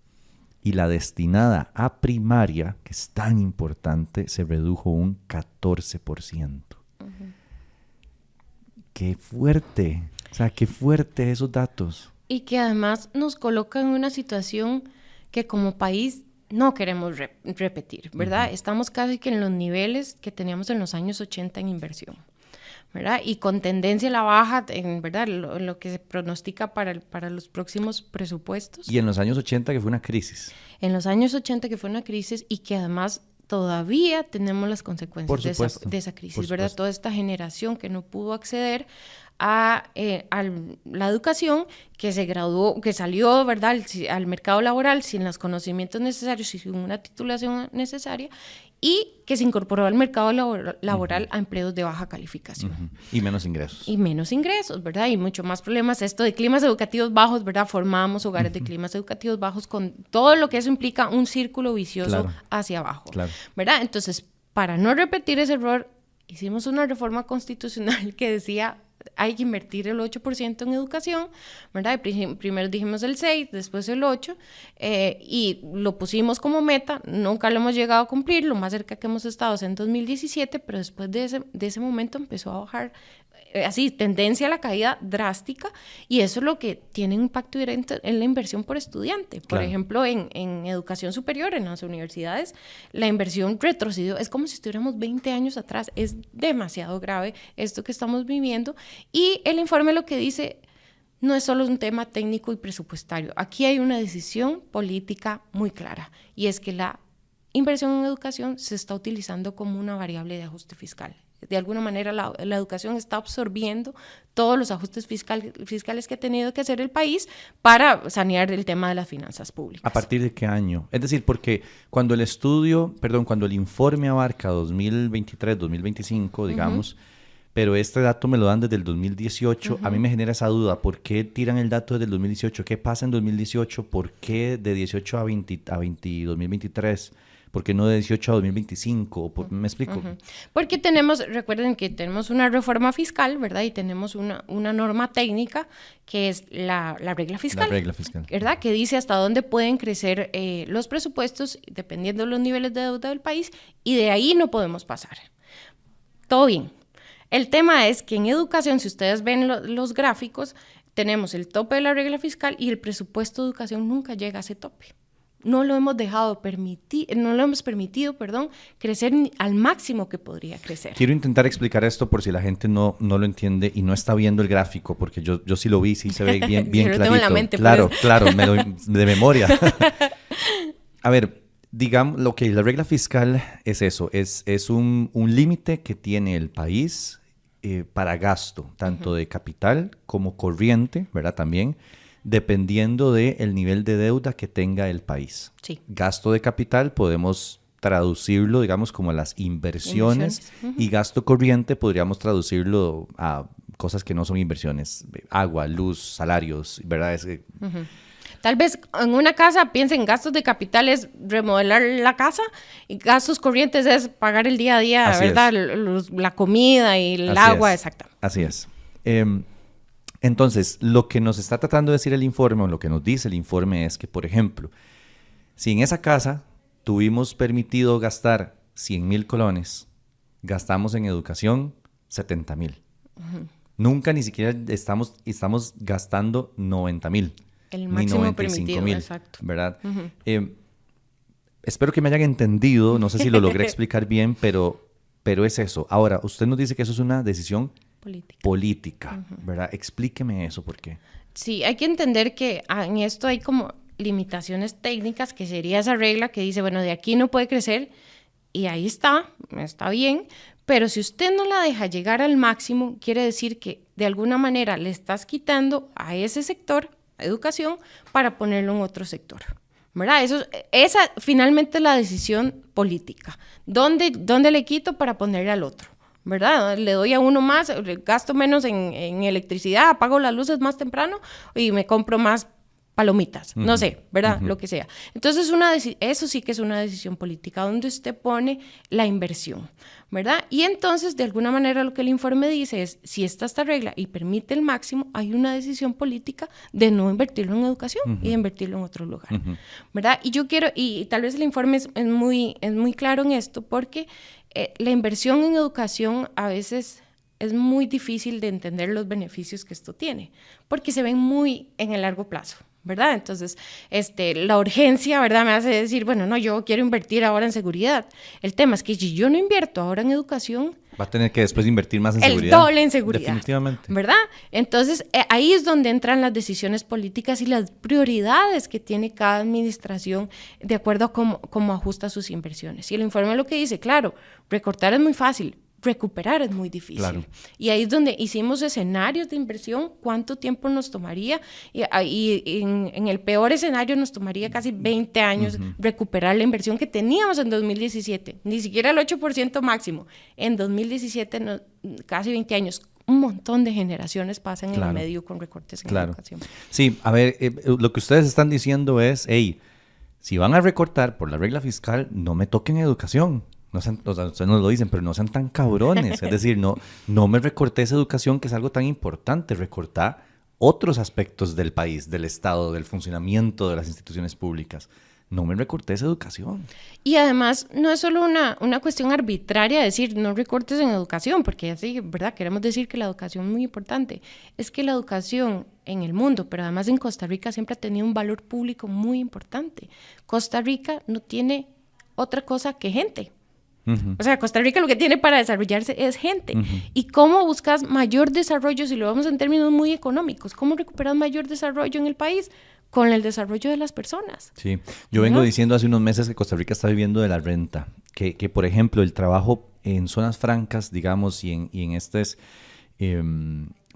y la destinada a primaria, que es tan importante, se redujo un 14%. ¡Qué fuerte! O sea, qué fuerte esos datos. Y que además nos coloca en una situación que como país no queremos repetir, ¿verdad? Estamos casi que en los niveles que teníamos en los años 80 en inversión, ¿verdad? Y con tendencia a la baja, ¿verdad? Lo que se pronostica para los próximos presupuestos. Y en los años 80 que fue una crisis. En los años 80 que fue una crisis y que además todavía tenemos las consecuencias de esa crisis, ¿verdad? Toda esta generación que no pudo acceder a la educación, que se graduó, que salió, ¿verdad?, al mercado laboral sin los conocimientos necesarios y sin una titulación necesaria, y que se incorporó al mercado laboral a empleos de baja calificación. Y menos ingresos. Y menos ingresos, ¿verdad? Y mucho más problemas. Esto de climas educativos bajos, ¿verdad? Formamos hogares de climas educativos bajos con todo lo que eso implica, un círculo vicioso hacia abajo, ¿verdad? Entonces, para no repetir ese error, hicimos una reforma constitucional que decía hay que invertir el 8% en educación, ¿verdad? Primero dijimos el 6, después el 8, y lo pusimos como meta, nunca lo hemos llegado a cumplir, lo más cerca que hemos estado es en 2017, pero después de ese momento empezó a bajar, así, tendencia a la caída drástica, y eso es lo que tiene un impacto directo en la inversión por estudiante. Por ejemplo, en educación superior, en las universidades, la inversión retrocedió, es como si estuviéramos 20 años atrás, es demasiado grave esto que estamos viviendo, y el informe lo que dice no es solo un tema técnico y presupuestario, aquí hay una decisión política muy clara, y es que la inversión en educación se está utilizando como una variable de ajuste fiscal. De alguna manera la educación está absorbiendo todos los ajustes fiscales que ha tenido que hacer el país para sanear el tema de las finanzas públicas. ¿A partir de qué año? Es decir, porque cuando el informe abarca 2023, 2025, digamos, pero este dato me lo dan desde el 2018, a mí me genera esa duda, ¿por qué tiran el dato desde el 2018? ¿Qué pasa en 2018? ¿Por qué de 18 a 2023? ¿Por qué no de 18 a 2025? ¿Me explico? Porque recuerden que tenemos una reforma fiscal, ¿verdad? Y tenemos una norma técnica que es la regla fiscal. La regla fiscal. ¿Verdad? Que dice hasta dónde pueden crecer los presupuestos dependiendo de los niveles de deuda del país, y de ahí no podemos pasar. Todo bien. El tema es que en educación, si ustedes ven los gráficos, tenemos el tope de la regla fiscal y el presupuesto de educación nunca llega a ese tope. No lo hemos permitido, crecer al máximo que podría crecer. Quiero intentar explicar esto por si la gente no lo entiende y no está viendo el gráfico, porque yo sí lo vi, sí se ve bien Yo lo clarito. tengo en la mente, claro, de memoria. A ver, digamos, lo que la regla fiscal es eso, es un límite que tiene el país para gasto, tanto de capital como corriente, ¿verdad? También, dependiendo del nivel de deuda que tenga el país. Sí. Gasto de capital podemos traducirlo, digamos, como a las inversiones. Y gasto corriente podríamos traducirlo a cosas que no son inversiones, agua, luz, salarios, ¿verdad? Tal vez en una casa piensen gastos de capital es remodelar la casa y gastos corrientes es pagar el día a día, Así ¿verdad? La comida y el agua, exacto. Así es. Entonces, lo que nos está tratando de decir el informe, o lo que nos dice el informe es que, por ejemplo, si en esa casa tuvimos permitido gastar 100,000 colones, gastamos en educación 70,000. Nunca ni siquiera estamos gastando 90,000. El máximo ni permitido, 95,000, exacto. ¿verdad? Espero que me hayan entendido, no sé si lo logré explicar bien, pero es eso. Ahora, usted nos dice que eso es una decisión política, ¿verdad? Explíqueme eso, ¿por qué? Sí, hay que entender que en esto hay como limitaciones técnicas, que sería esa regla que dice, bueno, de aquí no puede crecer, y ahí está bien, pero si usted no la deja llegar al máximo, quiere decir que de alguna manera le estás quitando a ese sector, educación, para ponerlo en otro sector, ¿verdad? Esa finalmente es la decisión política. ¿Dónde le quito para ponerle al otro? ¿Verdad? Le doy a uno más, gasto menos en electricidad, apago las luces más temprano y me compro más palomitas, no sé, ¿verdad? Lo que sea. Entonces, eso sí que es una decisión política, donde usted pone la inversión, ¿verdad? Y entonces, de alguna manera, lo que el informe dice es, si está esta regla y permite el máximo, hay una decisión política de no invertirlo en educación y de invertirlo en otro lugar, ¿verdad? Y tal vez el informe es muy claro en esto, porque la inversión en educación a veces es muy difícil de entender los beneficios que esto tiene, porque se ven muy en el largo plazo, ¿verdad? Entonces, la urgencia, ¿verdad? Me hace decir, bueno, no, yo quiero invertir ahora en seguridad. El tema es que si yo no invierto ahora en educación, va a tener que después invertir más en seguridad. El doble en seguridad. Definitivamente. ¿Verdad? Entonces, ahí es donde entran las decisiones políticas y las prioridades que tiene cada administración de acuerdo a cómo ajusta sus inversiones. Y el informe lo que dice, claro, recortar es muy fácil, recuperar es muy difícil. Claro. Y ahí es donde hicimos escenarios de inversión, cuánto tiempo nos tomaría, y en el peor escenario nos tomaría casi 20 años recuperar la inversión que teníamos en 2017, ni siquiera el 8% máximo. En 2017, casi 20 años. Un montón de generaciones pasan en el medio con recortes en la educación. Sí, a ver, lo que ustedes están diciendo es, hey, si van a recortar por la regla fiscal, no me toquen educación. Ustedes nos lo dicen, pero no sean tan cabrones. Es decir, no me recortes educación, que es algo tan importante. Recortar otros aspectos del país, del Estado, del funcionamiento de las instituciones públicas. No me recortes educación. Y además, no es solo una cuestión arbitraria decir no recortes en educación, porque así, ¿verdad? Queremos decir que la educación es muy importante. Es que la educación en el mundo, pero además en Costa Rica, siempre ha tenido un valor público muy importante. Costa Rica no tiene otra cosa que gente. O sea, Costa Rica lo que tiene para desarrollarse es gente. ¿Y cómo buscas mayor desarrollo si lo vemos en términos muy económicos? ¿Cómo recuperas mayor desarrollo en el país? Con el desarrollo de las personas. Sí, yo vengo diciendo hace unos meses que Costa Rica está viviendo de la renta, que por ejemplo, el trabajo en zonas francas, digamos, y en estos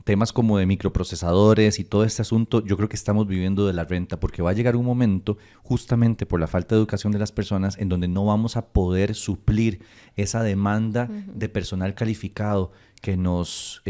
temas como de microprocesadores y todo este asunto, yo creo que estamos viviendo de la renta, porque va a llegar un momento, justamente por la falta de educación de las personas, en donde no vamos a poder suplir esa demanda de personal calificado que nos,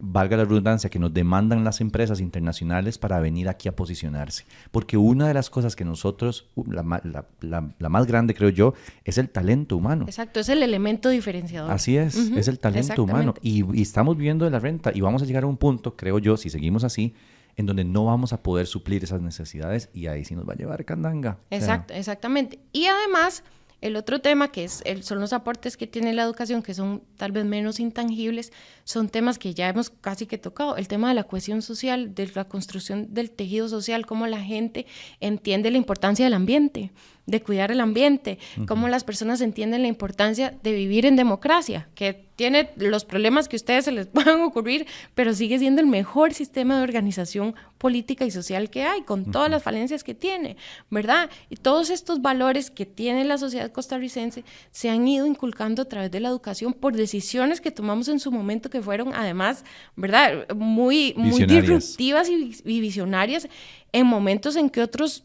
valga la redundancia, que nos demandan las empresas internacionales para venir aquí a posicionarse. Porque una de las cosas que nosotros, la más grande creo yo, es el talento humano. Exacto, es el elemento diferenciador. Así es, es el talento humano. Y estamos viviendo de la renta y vamos a llegar a un punto, creo yo, si seguimos así, en donde no vamos a poder suplir esas necesidades y ahí sí nos va a llevar candanga. Exactamente. Y además, El otro tema que son los aportes que tiene la educación, que son tal vez menos intangibles, son temas que ya hemos casi que tocado. El tema de la cohesión social, de la construcción del tejido social, cómo la gente entiende la importancia del ambiente, de cuidar el ambiente, cómo las personas entienden la importancia de vivir en democracia, que tiene los problemas que a ustedes se les puedan ocurrir, pero sigue siendo el mejor sistema de organización política y social que hay, con todas las falencias que tiene, ¿verdad? Y todos estos valores que tiene la sociedad costarricense se han ido inculcando a través de la educación por decisiones que tomamos en su momento que fueron además, ¿verdad? Muy disruptivas y visionarias en momentos en que otras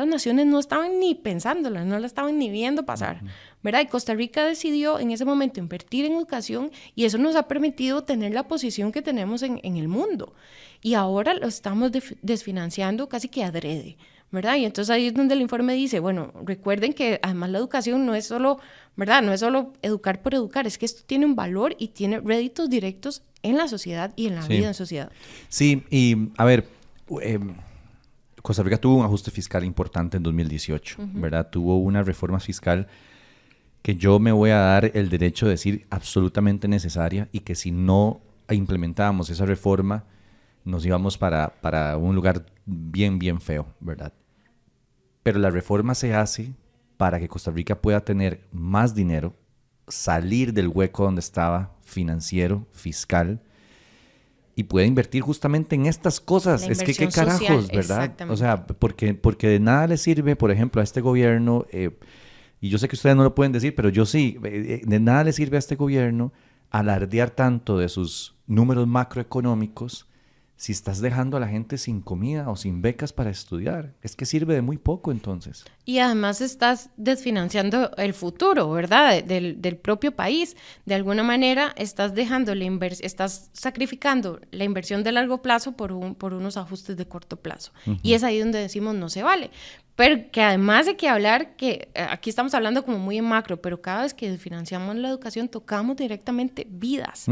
naciones no estaban ni pensándola, no la estaban ni viendo pasar, ¿verdad? Y Costa Rica decidió en ese momento invertir en educación y eso nos ha permitido tener la posición que tenemos en el mundo. Y ahora lo estamos desfinanciando casi que adrede, ¿verdad? Y entonces ahí es donde el informe dice, bueno, recuerden que además la educación no es solo, ¿verdad? No es solo educar por educar, es que esto tiene un valor y tiene réditos directos en la sociedad y en la vida en sociedad. Sí, y a ver, Costa Rica tuvo un ajuste fiscal importante en 2018, ¿verdad? Tuvo una reforma fiscal que yo me voy a dar el derecho de decir absolutamente necesaria y que si no implementábamos esa reforma nos íbamos para un lugar bien, bien feo, ¿verdad? Pero la reforma se hace para que Costa Rica pueda tener más dinero, salir del hueco donde estaba financiero, fiscal, y pueda invertir justamente en estas cosas. Es que qué carajos, social, ¿verdad? O sea, porque de nada le sirve, por ejemplo, a este gobierno, y yo sé que ustedes no lo pueden decir, pero yo sí, de nada le sirve a este gobierno alardear tanto de sus números macroeconómicos si estás dejando a la gente sin comida o sin becas para estudiar. Es que sirve de muy poco entonces. Y además estás desfinanciando el futuro, ¿verdad? Del propio país. De alguna manera estás dejando estás sacrificando la inversión de largo plazo por unos ajustes de corto plazo. Y es ahí donde decimos no se vale. Pero que además de que hablar, que aquí estamos hablando como muy en macro, pero cada vez que desfinanciamos la educación tocamos directamente vidas,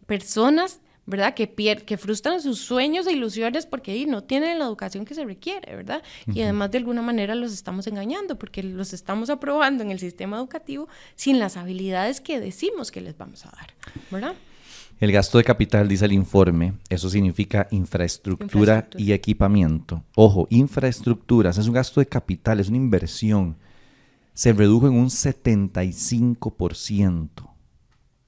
personas, ¿verdad? Que frustran sus sueños e ilusiones porque no tienen la educación que se requiere, ¿verdad? Y además de alguna manera los estamos engañando porque los estamos aprobando en el sistema educativo sin las habilidades que decimos que les vamos a dar, ¿verdad? El gasto de capital, dice el informe, eso significa infraestructura y equipamiento. Ojo, infraestructuras, es un gasto de capital, es una inversión. Se redujo en un 75%.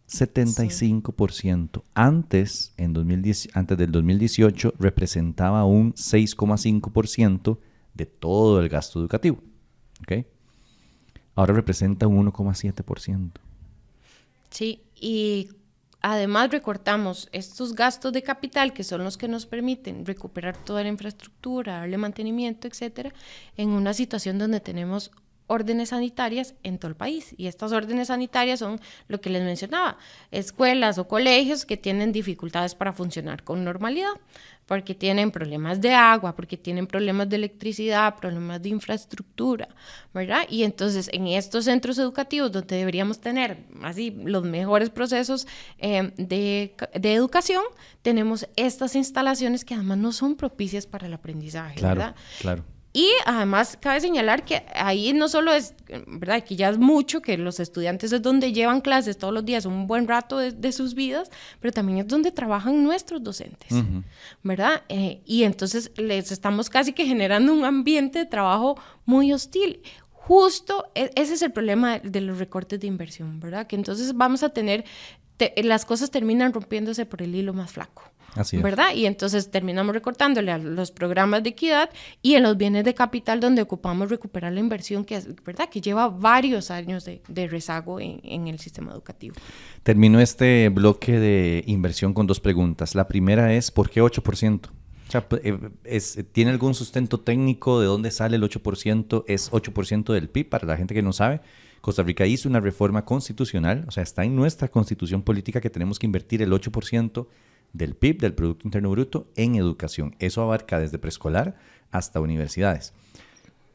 75%. Antes del 2018, representaba un 6,5% de todo el gasto educativo. ¿Okay? Ahora representa un 1,7%. Sí, y además recortamos estos gastos de capital, que son los que nos permiten recuperar toda la infraestructura, darle mantenimiento, etcétera, en una situación donde tenemos órdenes sanitarias en todo el país. Y estas órdenes sanitarias son lo que les mencionaba, escuelas o colegios que tienen dificultades para funcionar con normalidad, porque tienen problemas de agua, porque tienen problemas de electricidad, problemas de infraestructura, ¿verdad? Y entonces en estos centros educativos donde deberíamos tener así los mejores procesos de educación, tenemos estas instalaciones que además no son propicias para el aprendizaje, ¿verdad? Claro. Y además cabe señalar que ahí no solo es, ¿verdad? Que ya es mucho, que los estudiantes es donde llevan clases todos los días un buen rato de sus vidas, pero también es donde trabajan nuestros docentes, ¿verdad? Y entonces les estamos casi que generando un ambiente de trabajo muy hostil. Justo ese es el problema de los recortes de inversión, ¿verdad? Que entonces vamos a tener, las cosas terminan rompiéndose por el hilo más flaco. Así es. ¿Verdad? Y entonces terminamos recortándole a los programas de equidad y en los bienes de capital donde ocupamos recuperar la inversión que, ¿verdad? Que lleva varios años de rezago en el sistema educativo. Termino este bloque de inversión con dos preguntas. La primera es, ¿por qué 8%? O sea, ¿tiene algún sustento técnico de dónde sale el 8%? ¿Es 8% del PIB? Para la gente que no sabe, Costa Rica hizo una reforma constitucional, o sea, está en nuestra constitución política que tenemos que invertir el 8% del PIB, del Producto Interno Bruto, en educación. Eso abarca desde preescolar hasta universidades.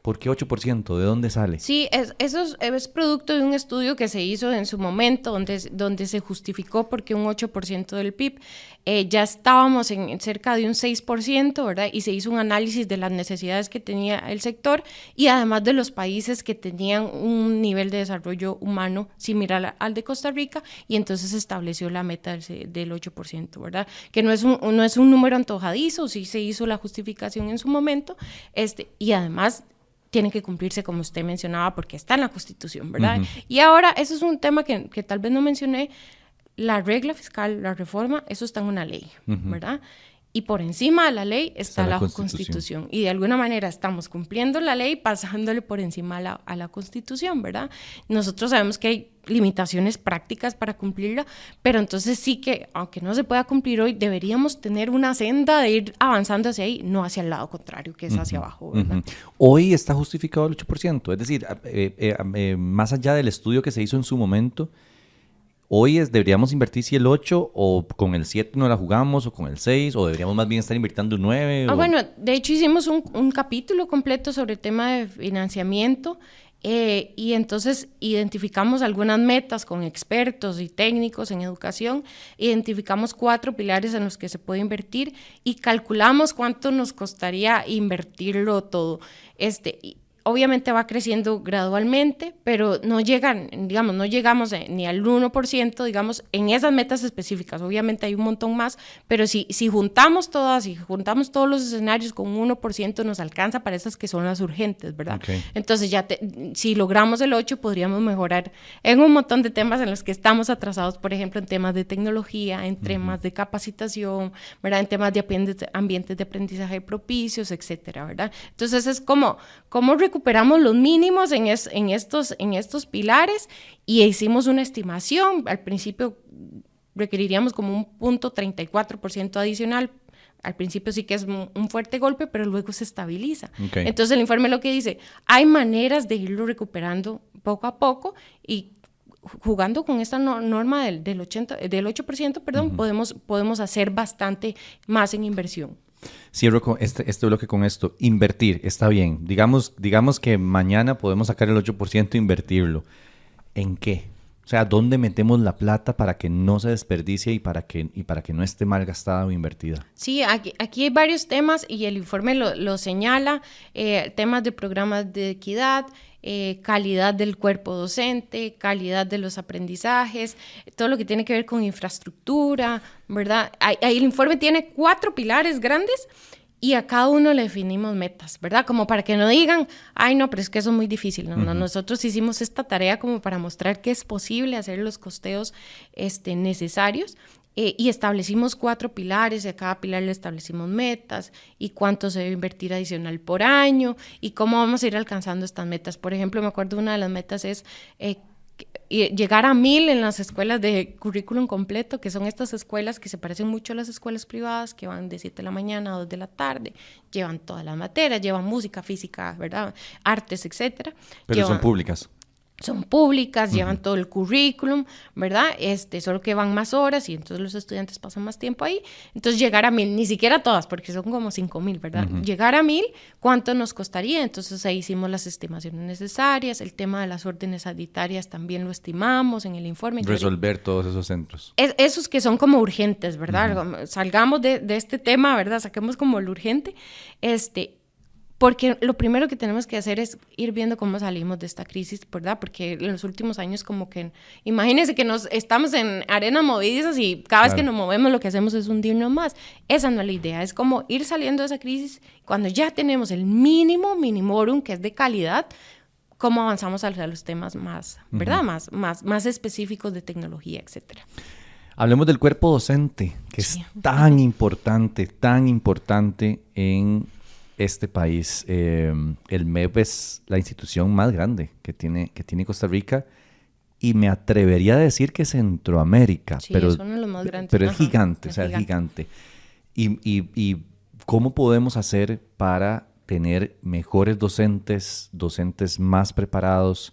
¿Por qué 8%? ¿De dónde sale? Sí, eso es producto de un estudio que se hizo en su momento, donde se justificó porque un 8% del PIB, ya estábamos en cerca de un 6%, ¿verdad? Y se hizo un análisis de las necesidades que tenía el sector y además de los países que tenían un nivel de desarrollo humano similar al de Costa Rica, y entonces se estableció la meta del 8%, ¿verdad? Que no es un número antojadizo, sí se hizo la justificación en su momento, y además tiene que cumplirse, como usted mencionaba, porque está en la Constitución, ¿verdad? Uh-huh. Y ahora, eso es un tema que tal vez no mencioné, la regla fiscal, la reforma, eso está en una ley, uh-huh, ¿verdad? Y por encima de la ley está la Constitución. Y de alguna manera estamos cumpliendo la ley pasándole por encima a la Constitución, ¿verdad? Nosotros sabemos que hay limitaciones prácticas para cumplirla, pero entonces sí que, aunque no se pueda cumplir hoy, deberíamos tener una senda de ir avanzando hacia ahí, no hacia el lado contrario, que es uh-huh, hacia abajo, ¿verdad? Uh-huh. Hoy está justificado el 8%, es decir, más allá del estudio que se hizo en su momento, hoy deberíamos invertir si el 8 o con el 7 no la jugamos o con el 6 o deberíamos más bien estar invirtiendo un 9. Bueno, de hecho hicimos un capítulo completo sobre el tema de financiamiento y entonces identificamos algunas metas con expertos y técnicos en educación, identificamos 4 pilares en los que se puede invertir y calculamos cuánto nos costaría invertirlo todo. Obviamente va creciendo gradualmente, pero no llegamos ni al 1%, digamos, en esas metas específicas. Obviamente hay un montón más, pero si juntamos todas y juntamos todos los escenarios con un 1%, nos alcanza para esas que son las urgentes, ¿verdad? Okay. Entonces si logramos el 8, podríamos mejorar en un montón de temas en los que estamos atrasados, por ejemplo, en temas de tecnología, en temas de capacitación, ¿verdad? En temas de ambientes de aprendizaje propicios, etcétera, ¿verdad? Entonces es como recuperamos los mínimos en estos pilares y hicimos una estimación. Al principio requeriríamos como un 0.34% adicional. Al principio sí que es un fuerte golpe, pero luego se estabiliza. Okay. Entonces el informe lo que dice, hay maneras de irlo recuperando poco a poco y jugando con esta norma del 8%, uh-huh, podemos hacer bastante más en inversión. Cierro con este bloque con esto. Invertir, está bien. Digamos que mañana podemos sacar el 8% e invertirlo. ¿En qué? O sea, ¿dónde metemos la plata para que no se desperdicie y para que no esté mal gastada o invertida? Sí, aquí hay varios temas y el informe lo señala. Temas de programas de equidad, calidad del cuerpo docente, calidad de los aprendizajes, todo lo que tiene que ver con infraestructura, ¿verdad? El informe tiene 4 pilares grandes y a cada uno le definimos metas, ¿verdad? Como para que no digan, ay, no, pero es que eso es muy difícil. No, uh-huh. Nosotros hicimos esta tarea como para mostrar que es posible hacer los costeos necesarios. Y establecimos 4 pilares, y a cada pilar le establecimos metas y cuánto se debe invertir adicional por año y cómo vamos a ir alcanzando estas metas. Por ejemplo, me acuerdo una de las metas es llegar a 1000 en las escuelas de currículum completo, que son estas escuelas que se parecen mucho a las escuelas privadas, que van de 7 de la mañana a 2 de la tarde, llevan todas las materias, llevan música, física, ¿verdad? Artes, etcétera. Pero son públicas. Son públicas, uh-huh, llevan todo el currículum, ¿verdad? Solo que van más horas y entonces los estudiantes pasan más tiempo ahí. Entonces llegar a 1000, ni siquiera todas, porque son como 5000, ¿verdad? Uh-huh. Llegar a 1000, ¿cuánto nos costaría? Entonces ahí hicimos las estimaciones necesarias, el tema de las órdenes sanitarias también lo estimamos en el informe. Resolver todos esos centros. Esos que son como urgentes, ¿verdad? Uh-huh. Salgamos de este tema, ¿verdad? Saquemos como lo urgente, porque lo primero que tenemos que hacer es ir viendo cómo salimos de esta crisis, ¿verdad? Porque en los últimos años como que, imagínense que estamos en arenas movedizas y cada vez que nos movemos lo que hacemos es hundirnos más. Esa no es la idea, es como ir saliendo de esa crisis cuando ya tenemos el mínimo minimorum, que es de calidad, cómo avanzamos hacia los temas más, ¿verdad? Uh-huh. más específicos de tecnología, etcétera. Hablemos del cuerpo docente, que sí, es tan importante en este país. El MEP es la institución más grande que tiene Costa Rica y me atrevería a decir que Centroamérica, sí, pero, es uno de los más grandes. Pero es gigante, es gigante. Y ¿cómo podemos hacer para tener mejores docentes más preparados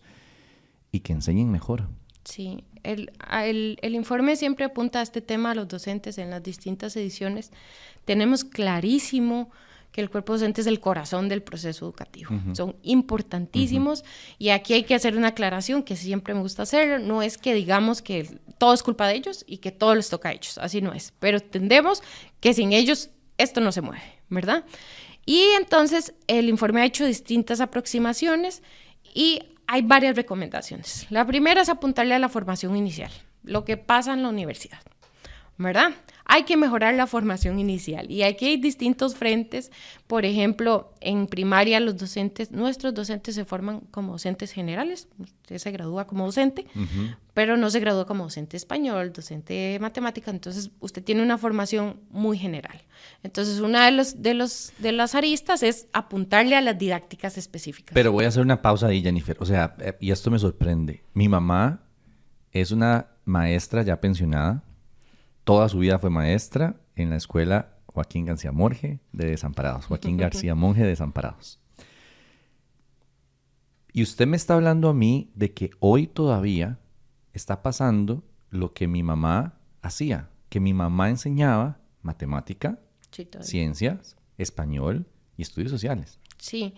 y que enseñen mejor? Sí, el informe siempre apunta a este tema a los docentes en las distintas ediciones. Tenemos clarísimo que el cuerpo docente es el corazón del proceso educativo. Son importantísimos y aquí hay que hacer una aclaración que siempre me gusta hacer. No es que digamos que todo es culpa de ellos y que todo les toca a ellos, así no es. Pero entendemos que sin ellos esto no se mueve, ¿verdad? Y entonces el informe ha hecho distintas aproximaciones y hay varias recomendaciones. La primera es apuntarle a la formación inicial, lo que pasa en la universidad, ¿verdad? Hay que mejorar la formación inicial y aquí hay distintos frentes. Por ejemplo, en primaria nuestros docentes se forman como docentes generales, usted se gradúa como docente, pero no se gradúa como docente español, docente de matemática, entonces usted tiene una formación muy general. Entonces, una de las aristas es apuntarle a las didácticas específicas. Pero voy a hacer una pausa ahí, Jennifer, o sea, y esto me sorprende. Mi mamá es una maestra ya pensionada. Toda su vida fue maestra en la escuela Joaquín García Monge de Desamparados. Joaquín García Monge de Desamparados. Y usted me está hablando a mí de que hoy todavía está pasando lo que mi mamá hacía. Que mi mamá enseñaba matemática, ciencias, español y estudios sociales. Sí,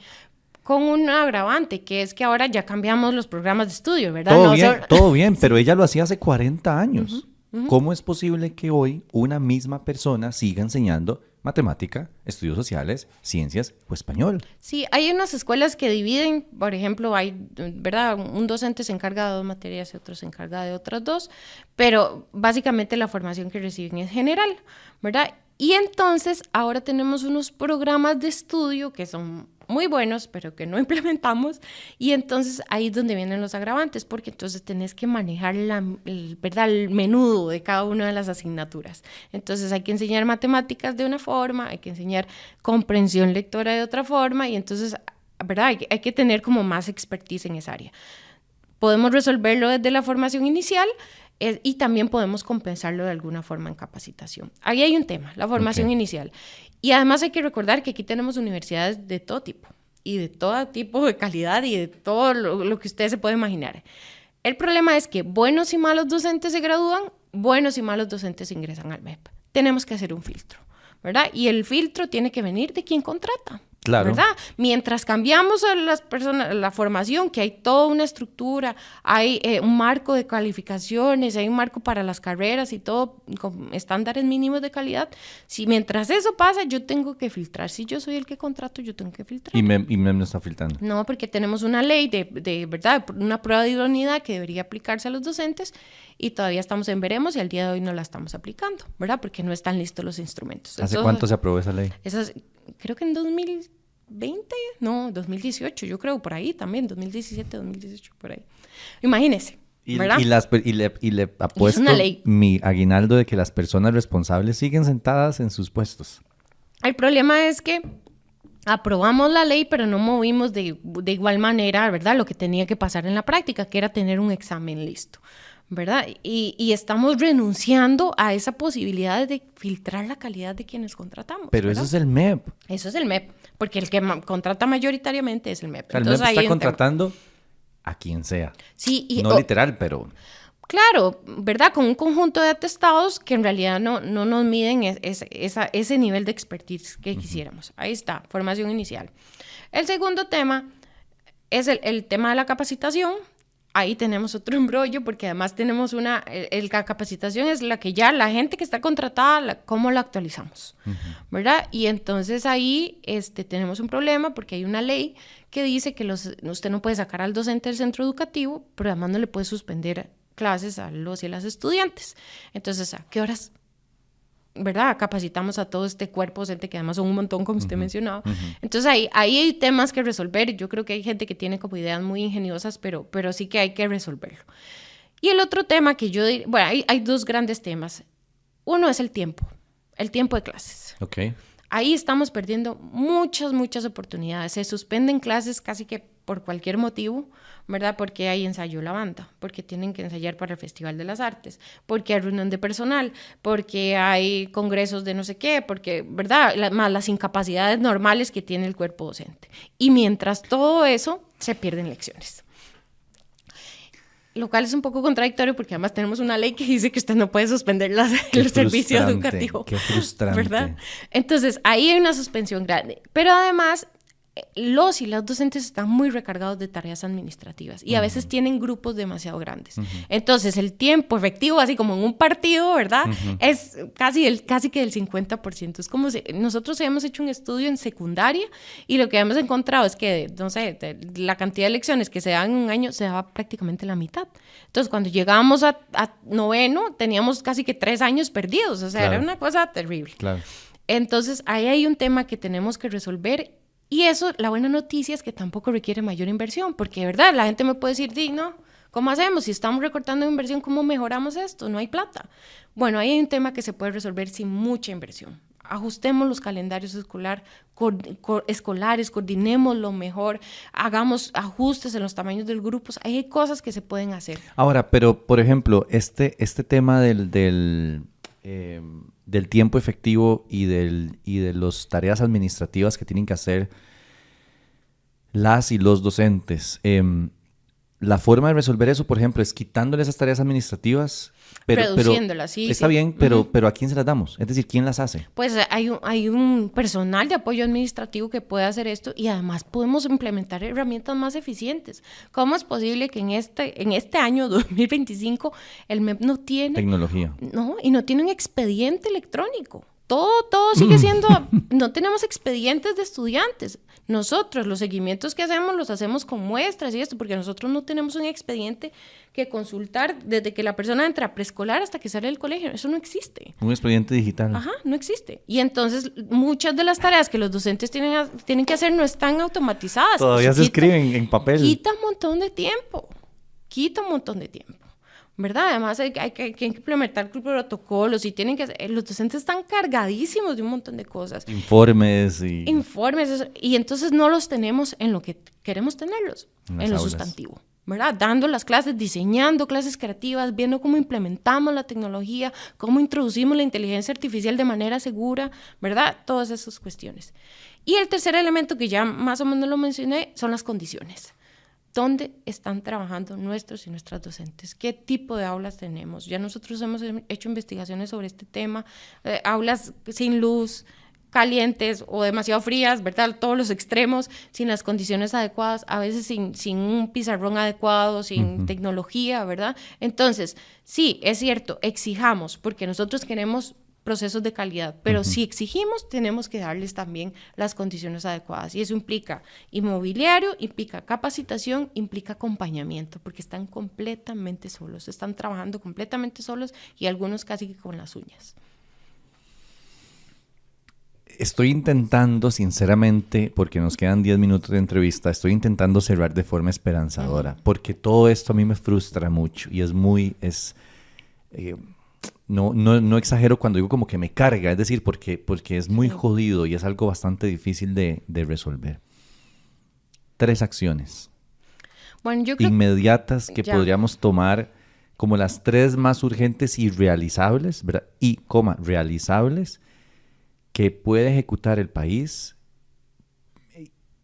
con un agravante, que es que ahora ya cambiamos los programas de estudio, ¿verdad? Todo bien, pero ella lo hacía hace 40 años. ¿Cómo es posible que hoy una misma persona siga enseñando matemática, estudios sociales, ciencias o español? Sí, hay unas escuelas que dividen, por ejemplo, hay, ¿verdad? Un docente se encarga de 2 materias y otro se encarga de otras 2, pero básicamente la formación que reciben es general, ¿verdad? Y entonces ahora tenemos unos programas de estudio que son muy buenos, pero que no implementamos, y entonces ahí es donde vienen los agravantes, porque entonces tenés que manejar ¿verdad? El menudo de cada una de las asignaturas. Entonces hay que enseñar matemáticas de una forma, hay que enseñar comprensión lectora de otra forma, y entonces, ¿verdad? Hay que tener como más expertise en esa área. Podemos resolverlo desde la formación inicial, y también podemos compensarlo de alguna forma en capacitación. Ahí hay un tema, la formación inicial. Y además hay que recordar que aquí tenemos universidades de todo tipo y de todo tipo de calidad y de todo lo que usted se puede imaginar. El problema es que buenos y malos docentes se gradúan, buenos y malos docentes ingresan al MEP. Tenemos que hacer un filtro, ¿verdad? Y el filtro tiene que venir de quien contrata. Claro. ¿Verdad? Mientras cambiamos a las personas, la formación, que hay toda una estructura, hay un marco de calificaciones, hay un marco para las carreras y todo con estándares mínimos de calidad. Si mientras eso pasa, yo tengo que filtrar. Si yo soy el que contrato, yo tengo que filtrar. ¿Y MEP no está filtrando? No, porque tenemos una ley de verdad, una prueba de idoneidad que debería aplicarse a los docentes y todavía estamos en veremos y al día de hoy no la estamos aplicando, ¿verdad? Porque no están listos los instrumentos. ¿Hace cuánto se aprobó esa ley? Creo que en 2020, no, 2018, yo creo, por ahí también, 2017, 2018, por ahí. Imagínese, ¿verdad? Y le apuesto mi aguinaldo de que las personas responsables siguen sentadas en sus puestos. El problema es que aprobamos la ley, pero no movimos de igual manera, ¿verdad? Lo que tenía que pasar en la práctica, que era tener un examen listo, ¿verdad? Y estamos renunciando a esa posibilidad de filtrar la calidad de quienes contratamos. Pero ¿verdad? Eso es el MEP. Eso es el MEP, porque el que contrata mayoritariamente es el MEP. O sea, entonces, el MEP está contratando a quien sea. Sí, no literal, pero... Claro, ¿verdad? Con un conjunto de atestados que en realidad no nos miden ese nivel de expertise que quisiéramos. Ahí está, formación inicial. El segundo tema es el tema de la capacitación. Ahí tenemos otro embrollo porque además tenemos la capacitación es la que ya la gente que está contratada, ¿cómo la actualizamos? ¿Verdad? Y entonces ahí tenemos un problema porque hay una ley que dice que usted no puede sacar al docente del centro educativo, pero además no le puede suspender clases a los y las estudiantes. Entonces, ¿a qué horas, verdad, capacitamos a todo este cuerpo docente, que además son un montón, como usted mencionaba? Entonces, ahí hay temas que resolver. Yo creo que hay gente que tiene como ideas muy ingeniosas, pero sí que hay que resolverlo. Y el otro tema que yo diría, bueno, hay 2 grandes temas. Uno es el tiempo de clases. Okay. Ahí estamos perdiendo muchas oportunidades. Se suspenden clases casi que por cualquier motivo, ¿verdad? Porque hay ensayo la banda, porque tienen que ensayar para el Festival de las Artes, porque hay reunión de personal, porque hay congresos de no sé qué, porque, ¿verdad? Más las incapacidades normales que tiene el cuerpo docente. Y mientras todo eso, se pierden lecciones. Lo cual es un poco contradictorio porque además tenemos una ley que dice que usted no puede suspender el servicio educativo. Qué frustrante. ¿Verdad? Entonces, ahí hay una suspensión grande. Pero además, los y las docentes están muy recargados de tareas administrativas y a veces tienen grupos demasiado grandes. Entonces, el tiempo efectivo, así como en un partido, ¿verdad? Es casi que del 50%. Es como si nosotros habíamos hecho un estudio en secundaria y lo que hemos encontrado es que, no sé, la cantidad de lecciones que se dan en un año se daba prácticamente la mitad. Entonces, cuando llegábamos a noveno, teníamos casi que 3 años perdidos. O sea, claro, era una cosa terrible. Claro. Entonces, ahí hay un tema que tenemos que resolver. Y eso, la buena noticia es que tampoco requiere mayor inversión, porque de verdad la gente me puede decir, no, ¿cómo hacemos? Si estamos recortando inversión, ¿cómo mejoramos esto? No hay plata. Bueno, ahí hay un tema que se puede resolver sin mucha inversión. Ajustemos los calendarios escolares, coordinémoslo mejor, hagamos ajustes en los tamaños de los grupos. Hay cosas que se pueden hacer. Ahora, pero por ejemplo, este tema del tiempo efectivo y de las tareas administrativas que tienen que hacer las y los docentes. La forma de resolver eso, por ejemplo, es quitándole esas tareas administrativas. Reduciéndolas, sí. Está bien, pero ¿a quién se las damos? Es decir, ¿quién las hace? Pues hay un personal de apoyo administrativo que puede hacer esto y además podemos implementar herramientas más eficientes. ¿Cómo es posible que en este año 2025 el MEP no tiene... tecnología? No, y no tiene un expediente electrónico. Todo sigue siendo... No tenemos expedientes de estudiantes. Nosotros, los seguimientos que hacemos, los hacemos con muestras y esto, porque nosotros no tenemos un expediente que consultar desde que la persona entra a preescolar hasta que sale del colegio. Eso no existe. Un expediente digital. Ajá, no existe. Y entonces, muchas de las tareas que los docentes tienen que hacer no están automatizadas. Todavía se escriben en papel. Quita un montón de tiempo. ¿Verdad? Además hay que implementar protocolos y los docentes están cargadísimos de un montón de cosas. Informes. Y entonces no los tenemos en lo que queremos tenerlos, en lo sustantivo, ¿verdad? Dando las clases, diseñando clases creativas, viendo cómo implementamos la tecnología, cómo introducimos la inteligencia artificial de manera segura, ¿verdad? Todas esas cuestiones. Y el tercer elemento que ya más o menos lo mencioné son las condiciones. ¿Dónde están trabajando nuestros y nuestras docentes? ¿Qué tipo de aulas tenemos? Ya nosotros hemos hecho investigaciones sobre este tema. Aulas sin luz, calientes o demasiado frías, ¿verdad? Todos los extremos, sin las condiciones adecuadas, a veces sin un pizarrón adecuado, sin tecnología, ¿verdad? Entonces, sí, es cierto, exijamos, porque nosotros queremos procesos de calidad, pero si exigimos, tenemos que darles también las condiciones adecuadas, y eso implica inmobiliario, implica capacitación, implica acompañamiento, porque están completamente solos, están trabajando completamente solos y algunos casi que con las uñas. Estoy intentando, sinceramente, porque nos quedan 10 minutos de entrevista, estoy intentando cerrar de forma esperanzadora, porque todo esto a mí me frustra mucho y no exagero cuando digo como que me carga, es decir, porque es muy jodido y es algo bastante difícil de resolver. 3 acciones inmediatas que podríamos tomar como las 3 más urgentes y realizables, ¿verdad? Realizables, que puede ejecutar el país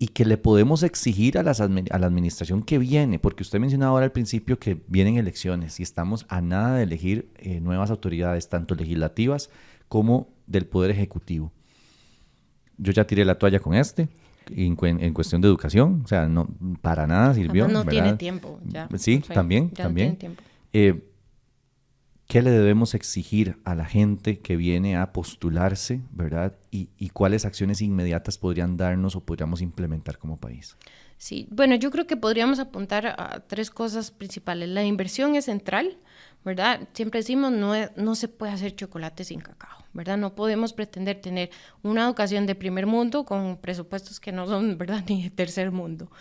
y que le podemos exigir a la administración que viene, porque usted mencionaba ahora al principio que vienen elecciones y estamos a nada de elegir nuevas autoridades, tanto legislativas como del Poder Ejecutivo. Yo ya tiré la toalla con en cuestión de educación, o sea, no, para nada sirvió. No ¿verdad? Tiene tiempo ya. Sí, también. No tiene tiempo. ¿Qué le debemos exigir a la gente que viene a postularse, verdad? ¿Y cuáles acciones inmediatas podrían darnos o podríamos implementar como país? Sí, bueno, yo creo que podríamos apuntar a 3 cosas principales. La inversión es central, ¿verdad? Siempre decimos, no se puede hacer chocolate sin cacao, ¿verdad? No podemos pretender tener una educación de primer mundo con presupuestos que no son, ¿verdad?, ni de tercer mundo.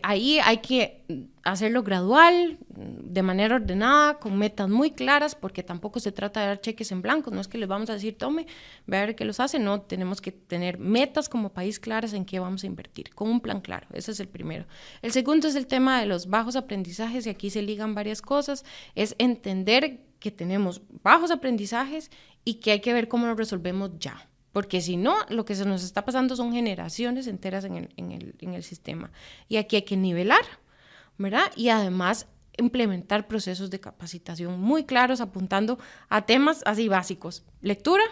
Ahí hay que hacerlo gradual, de manera ordenada, con metas muy claras, porque tampoco se trata de dar cheques en blanco, no es que les vamos a decir, tome, ve a ver qué los hace, no, tenemos que tener metas como país claras en qué vamos a invertir, con un plan claro, ese es el primero. El segundo es el tema de los bajos aprendizajes, y aquí se ligan varias cosas, es entender que tenemos bajos aprendizajes y que hay que ver cómo lo resolvemos ya. Porque si no, lo que se nos está pasando son generaciones enteras en el sistema. Y aquí hay que nivelar, ¿verdad? Y además implementar procesos de capacitación muy claros apuntando a temas así básicos, lectura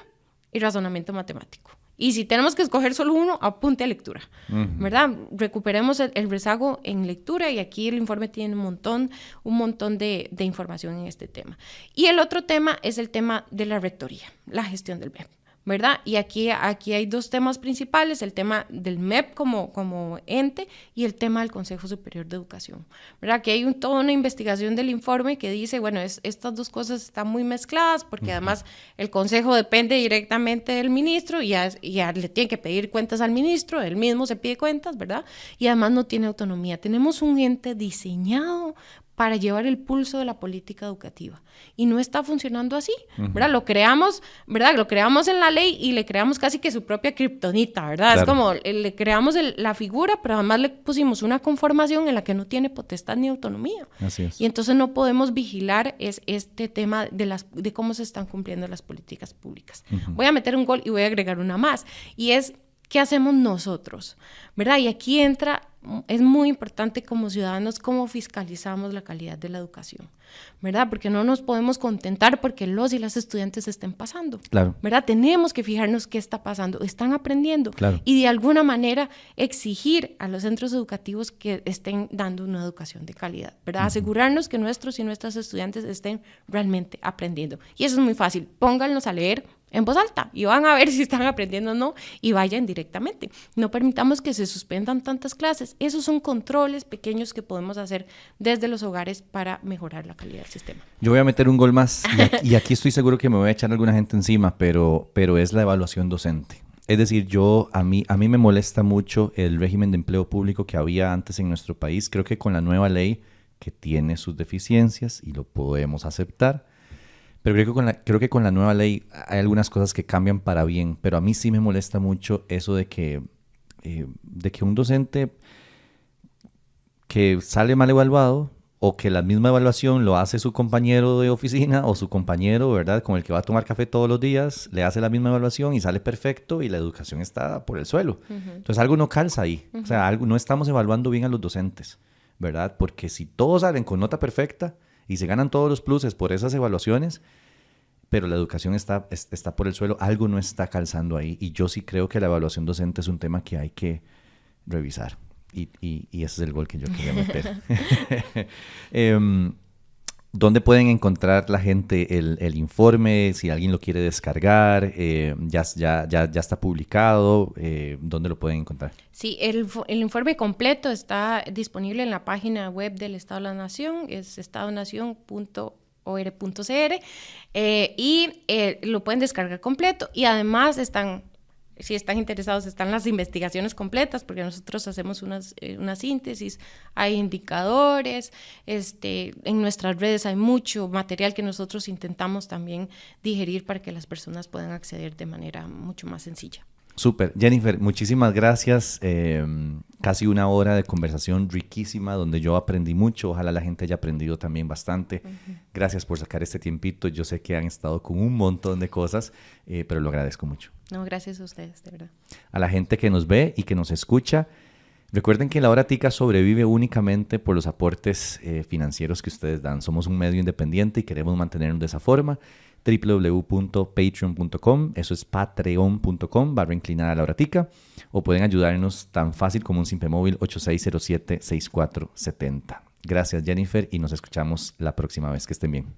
y razonamiento matemático. Y si tenemos que escoger solo uno, apunte a lectura, ¿verdad? Recuperemos el rezago en lectura y aquí el informe tiene un montón de información en este tema. Y el otro tema es el tema de la rectoría, la gestión del MEP, ¿verdad? Y aquí hay dos temas principales, el tema del MEP como ente y el tema del Consejo Superior de Educación, ¿verdad? Aquí hay toda una investigación del informe que dice, bueno, estas dos cosas están muy mezcladas porque además el Consejo depende directamente del ministro y ya le tiene que pedir cuentas al ministro, él mismo se pide cuentas, ¿verdad? Y además no tiene autonomía. Tenemos un ente diseñado para llevar el pulso de la política educativa. Y no está funcionando así, ¿verdad? Lo creamos, ¿verdad? Lo creamos en la ley y le creamos casi que su propia kriptonita, ¿verdad? Claro. Es como, le creamos la figura, pero además le pusimos una conformación en la que no tiene potestad ni autonomía. Así es. Y entonces no podemos vigilar este tema de cómo se están cumpliendo las políticas públicas. Voy a meter un gol y voy a agregar una más. Y es, ¿qué hacemos nosotros? ¿Verdad? Y aquí es muy importante como ciudadanos cómo fiscalizamos la calidad de la educación, ¿verdad? Porque no nos podemos contentar porque los y las estudiantes estén pasando, claro, ¿verdad? Tenemos que fijarnos qué está pasando, están aprendiendo, claro, y de alguna manera exigir a los centros educativos que estén dando una educación de calidad, ¿verdad? Asegurarnos que nuestros y nuestras estudiantes estén realmente aprendiendo. Y eso es muy fácil, pónganlos a leer en voz alta y van a ver si están aprendiendo o no y vayan directamente. No permitamos que se suspendan tantas clases. Esos son controles pequeños que podemos hacer desde los hogares para mejorar la calidad del sistema. Yo voy a meter un gol más y aquí estoy seguro que me voy a echar alguna gente encima, pero es la evaluación docente. Es decir, a mí me molesta mucho el régimen de empleo público que había antes en nuestro país. Creo que con la nueva ley, que tiene sus deficiencias y lo podemos aceptar, pero creo que con la nueva ley hay algunas cosas que cambian para bien, pero a mí sí me molesta mucho eso de que un docente que sale mal evaluado o que la misma evaluación lo hace su compañero de oficina o su compañero, ¿verdad?, con el que va a tomar café todos los días, le hace la misma evaluación y sale perfecto y la educación está por el suelo. Entonces algo no calza ahí, o sea, no estamos evaluando bien a los docentes, ¿verdad? Porque si todos salen con nota perfecta y se ganan todos los pluses por esas evaluaciones, pero la educación está por el suelo, algo no está calzando ahí. Y yo sí creo que la evaluación docente es un tema que hay que revisar. Y ese es el gol que yo quería meter. ¿Dónde pueden encontrar la gente el informe? Si alguien lo quiere descargar, ya está publicado. ¿Dónde lo pueden encontrar? Sí, el informe completo está disponible en la página web del Estado de la Nación, es estadonacion.or.cr, y lo pueden descargar completo. Y además si están interesados, están las investigaciones completas, porque nosotros hacemos una síntesis, hay indicadores, en nuestras redes hay mucho material que nosotros intentamos también digerir para que las personas puedan acceder de manera mucho más sencilla. Súper. Jennifer, muchísimas gracias. Casi una hora de conversación riquísima donde yo aprendí mucho. Ojalá la gente haya aprendido también bastante. Gracias por sacar este tiempito. Yo sé que han estado con un montón de cosas, pero lo agradezco mucho. No, gracias a ustedes, de verdad. A la gente que nos ve y que nos escucha, recuerden que La Hora Tica sobrevive únicamente por los aportes financieros que ustedes dan. Somos un medio independiente y queremos mantenernos de esa forma. www.patreon.com, eso es patreon.com/La Hora Tica, o pueden ayudarnos tan fácil como un simple móvil 8607-6470. Gracias, Jennifer, y nos escuchamos la próxima vez. Que estén bien.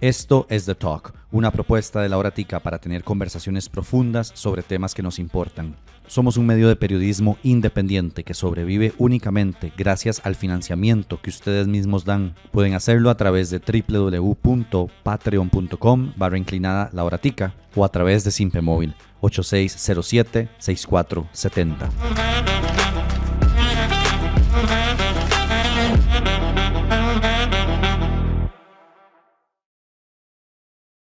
Esto es The Talk, una propuesta de La Hora Tica para tener conversaciones profundas sobre temas que nos importan. Somos un medio de periodismo independiente que sobrevive únicamente gracias al financiamiento que ustedes mismos dan. Pueden hacerlo a través de www.patreon.com/La Hora Tica o a través de Simpe Móvil 8607-6470.